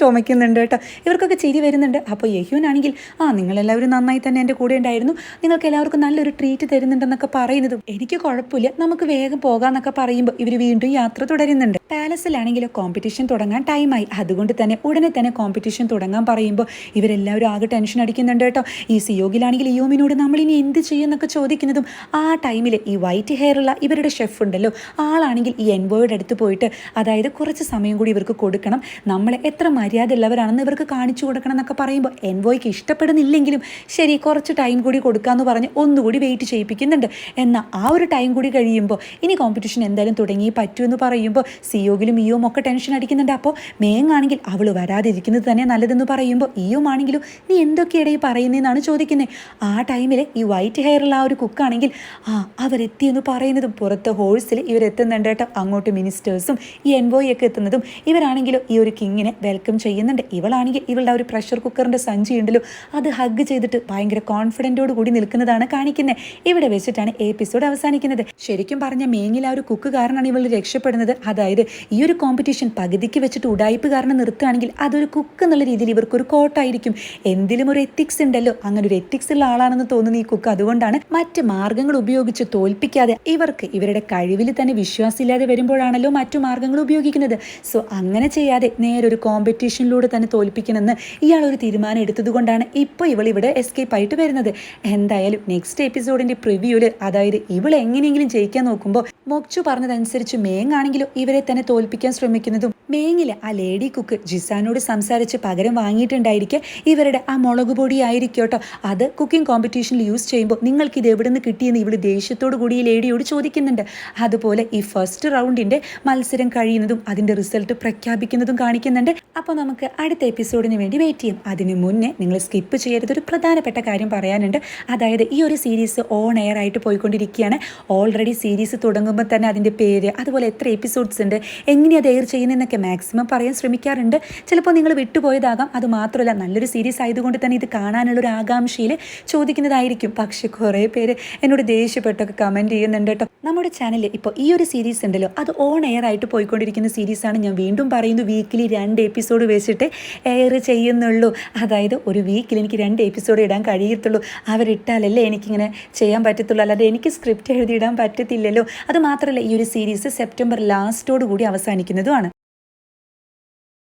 A: ചുമയ്ക്കുന്നുണ്ട് കേട്ടോ. ഇവർക്കൊക്കെ ചിരി വരുന്നുണ്ട്. അപ്പോൾ യഹ്യൂനാണെങ്കിൽ നിങ്ങളെല്ലാവരും നന്നായി തന്നെ എൻ്റെ കൂടെ ഉണ്ടായിരുന്നു, നിങ്ങൾക്ക് എല്ലാവർക്കും നല്ലൊരു ട്രീറ്റ് തരുന്നുണ്ടെന്നൊക്കെ പറയുന്നതും എനിക്ക് കുഴപ്പമില്ല നമുക്ക് വേഗം പോകാമെന്നൊക്കെ പറയുമ്പോൾ ഇവർ വീണ്ടും യാത്ര തുടരുന്നുണ്ട്. പാലസിലാണെങ്കിലോ കോമ്പറ്റീഷൻ തുടങ്ങാൻ ടൈമായി. അതുകൊണ്ട് തന്നെ ഉടനെ തന്നെ കോമ്പറ്റീഷൻ തുടങ്ങാൻ പറയുമ്പോൾ ഇവരെല്ലാവരും ആകെ ടെൻഷൻ അടിക്കുന്നുണ്ട് കേട്ടോ. ഈ സിയോഗിലാണെങ്കിൽ ഇയോമിനോട് നമ്മളിനി എന്ത് ചെയ്യുമെന്നൊക്കെ ചോദിക്കുന്നതും ആ ടൈമിൽ ഈ വൈറ്റ് ഹെയറുള്ള ഇവരുടെ ഷെഫ് ഉണ്ടല്ലോ ആളാണെങ്കിൽ ഈ എൻവോയുടെ അടുത്ത് പോയിട്ട് അതായത് കുറച്ച് സമയം കൂടി ഇവർക്ക് കൊടുക്കണം, നമ്മളെ എത്ര മര്യാദ ഉള്ളവരാണെന്ന് ഇവർക്ക് കാണിച്ചു കൊടുക്കണം എന്നൊക്കെ പറയുമ്പോൾ എൻവോയ്ക്ക് ഇഷ്ടപ്പെടുന്നില്ലെങ്കിലും ശരി കുറച്ച് ടൈം കൂടി കൊടുക്കാമെന്ന് പറഞ്ഞ് ഒന്നുകൂടി വെയിറ്റ് ചെയ്യിപ്പിക്കുന്നുണ്ട്. എന്നാൽ ആ ഒരു ടൈം കൂടി കഴിയുമ്പോൾ ഇനി കോമ്പറ്റീഷൻ എന്തായാലും തുടങ്ങി പറ്റുമെന്ന് പറയുമ്പോൾ സിയോഗിലും ഇയോം ഒക്കെ ടെൻഷൻ അടിക്കുന്നുണ്ട്. അപ്പോൾ മേങ്ങാണെങ്കിൽ അവൾ വരാതിരിക്കുന്നത് തന്നെ നല്ലതെന്ന് പറയുമ്പോൾ ഇയോം ആണെങ്കിലും നീ എന്തൊക്കെയാണ് ഈ പറയുന്നതെന്നാണ് ചോദിക്കുന്നത്. ആ ടൈമിൽ ഈ വൈറ്റ് ഹെയറുള്ള ആ ഒരു കുക്കാണെങ്കിൽ അവരെത്തിയെന്ന് പറയുന്നതും പുറത്ത് ഹോഴ്സിൽ ഇവരെത്തുന്നുണ്ട് കേട്ടോ. അങ്ങോട്ട് മിനിസ്റ്റേഴ്സും ഈ എൻവോയൊക്കെ എത്തുന്നതും ഇവരാണെങ്കിലും ഈ ഒരു കിങ്ങിനെ വെൽക്കം ചെയ്യുന്നുണ്ട്. ഇവളാണെങ്കിൽ ഇവളുടെ ഒരു പ്രഷർ കുക്കറിൻ്റെ സഞ്ചി ഉണ്ടല്ലോ അത് ഹഗ് ചെയ്തിട്ട് ഭയങ്കര കോൺഫിഡൻറ്റോട് കൂടി നിൽക്കുന്നതാണ് കാണിക്കുന്നത്. ഇവിടെ വെച്ചിട്ടാണ് എപ്പിസോഡ് അവസാനിക്കുന്നത്. ശരിക്കും പറഞ്ഞ മേങ്ങിൽ ആ ഒരു കുക്ക് കാരണമാണ് ഇവൾ രക്ഷപ്പെടുന്നത്. അതായത് ഈ ഒരു കോമ്പറ്റീഷൻ പകുതിക്ക് വെച്ചിട്ട് ഉടായ്പ് കാരണം നിർത്തുകയാണെങ്കിൽ അതൊരു കുക്ക് എന്നുള്ള രീതിയിൽ ഇവർക്കൊരു കോട്ടായിരിക്കും. എന്തിലും ഒരു എത്തിക്സ് ഉണ്ടല്ലോ, അങ്ങനെ ഒരു എത്തിക്സ് ഉള്ള ആളാണെന്ന് തോന്നുന്നു ഈ കുക്ക്. അതുകൊണ്ടാണ് മറ്റ് മാർഗങ്ങൾ ഉപയോഗിച്ച് തോൽപ്പിക്കാതെ ഇവർക്ക് ഇവരുടെ കഴിവിൽ തന്നെ വിശ്വാസമില്ലാതെ വരുമ്പോഴാണല്ലോ മറ്റു മാർഗങ്ങൾ ഉപയോഗിക്കുന്നത്. സോ അങ്ങനെ ചെയ്യാതെ നേരൊരു കോമ്പറ്റീഷനിലൂടെ തന്നെ തോൽപ്പിക്കണമെന്ന് ഇയാൾ ഒരു തീരുമാനം എടുത്തതുകൊണ്ടാണ് ഇപ്പോൾ ഇവൾ ഇവിടെ എസ്കേപ്പ് ആയിട്ട് വരുന്നത്. എന്തായാലും നെക്സ്റ്റ് എപ്പിസോഡിന്റെ പ്രിവ്യൂല് അതായത് ഇവൾ എങ്ങനെയെങ്കിലും ജയിക്കാൻ നോക്കുമ്പോൾ മൊക്ചു പറഞ്ഞതനുസരിച്ച് മേങ്ങാണെങ്കിലും ഇവരെ തന്നെ തോൽപ്പിക്കാൻ ശ്രമിക്കുന്നതും മേങ്ങിലെ ആ ലേഡി കുക്ക് ജിസാനോട് സംസാരിച്ച് പകരം വാങ്ങിയിട്ടുണ്ടായിരിക്കെ ഇവരുടെ ആ മുളക് പൊടി ആയിരിക്കും കേട്ടോ. അത് കുക്കിംഗ് കോമ്പറ്റീഷനിൽ യൂസ് ചെയ്യുമ്പോൾ നിങ്ങൾക്ക് ഇത് എവിടെ നിന്ന് കിട്ടിയെന്ന് ഇവൾ ദേഷ്യത്തോടു കൂടി ഈ ലേഡിയോട് ചോദിക്കുന്നുണ്ട്. അതുപോലെ ഈ ഫസ്റ്റ് റൗണ്ടിന്റെ മത്സരം കഴിയുന്നതും അതിന്റെ റിസൾട്ട് പ്രഖ്യാപിക്കുന്നതും കാണിക്കുന്നുണ്ട്. അപ്പോൾ നമുക്ക് അടുത്ത എപ്പിസോഡിന് വേണ്ടി വെയിറ്റ് ചെയ്യും. അതിന് മുന്നേ നിങ്ങൾ സ്കിപ്പ് ചെയ്യരുത്, ഒരു പ്രധാനപ്പെട്ട കാര്യം പറയാനുണ്ട്. അതായത് ഈ ഒരു സീരീസ് ഓൺ എയർ ആയിട്ട് പോയിക്കൊണ്ടിരിക്കുകയാണ്. ഓൾറെഡി സീരീസ് തുടങ്ങുമ്പോൾ തന്നെ അതിൻ്റെ പേര് അതുപോലെ എത്ര എപ്പിസോഡ്സ് ഉണ്ട് എങ്ങനെയാണ് അത് എയർ ചെയ്യുന്നതെന്നൊക്കെ മാക്സിമം പറയാൻ ശ്രമിക്കാറുണ്ട്. ചിലപ്പോൾ നിങ്ങൾ വിട്ടുപോയതാകാം. അത് മാത്രമല്ല നല്ലൊരു സീരീസ് ആയതുകൊണ്ട് തന്നെ ഇത് കാണാനുള്ളൊരു ആകാംക്ഷയിൽ ചോദിക്കുന്നതായിരിക്കും. പക്ഷെ കുറേ പേര് എന്നോട് ദേഷ്യപ്പെട്ടൊക്കെ കമൻറ്റ് ചെയ്യുന്നുണ്ട് കേട്ടോ. നമ്മുടെ ചാനലിൽ ഇപ്പോൾ ഈ ഒരു സീരീസ് ഉണ്ടല്ലോ അത് ഓൺ എയർ ആയിട്ട് പോയിക്കൊണ്ടിരിക്കുന്ന സീരീസാണ്. ഞാൻ വീണ്ടും പറയുന്നു, വീക്കിലി 2 എപ്പിസോഡ് വെച്ചിട്ട് എയർ ചെയ്യുന്നുള്ളൂ. അതായത് ഒരു വീക്കിൽ എനിക്ക് 2 എപ്പിസോഡ് ഇടാൻ കഴിയത്തുള്ളൂ. അവരിട്ടാലല്ലേ എനിക്കിങ്ങനെ ചെയ്യാൻ പറ്റത്തുള്ളൂ, അല്ലാതെ എനിക്ക് സ്ക്രിപ്റ്റ് എഴുതിയിടാൻ പറ്റത്തില്ലല്ലോ. അത് മാത്രമല്ല ഈ ഒരു സീരീസ് സെപ്റ്റംബർ ലാസ്റ്റോട് കൂടി അവസാനിക്കുന്നതുമാണ്.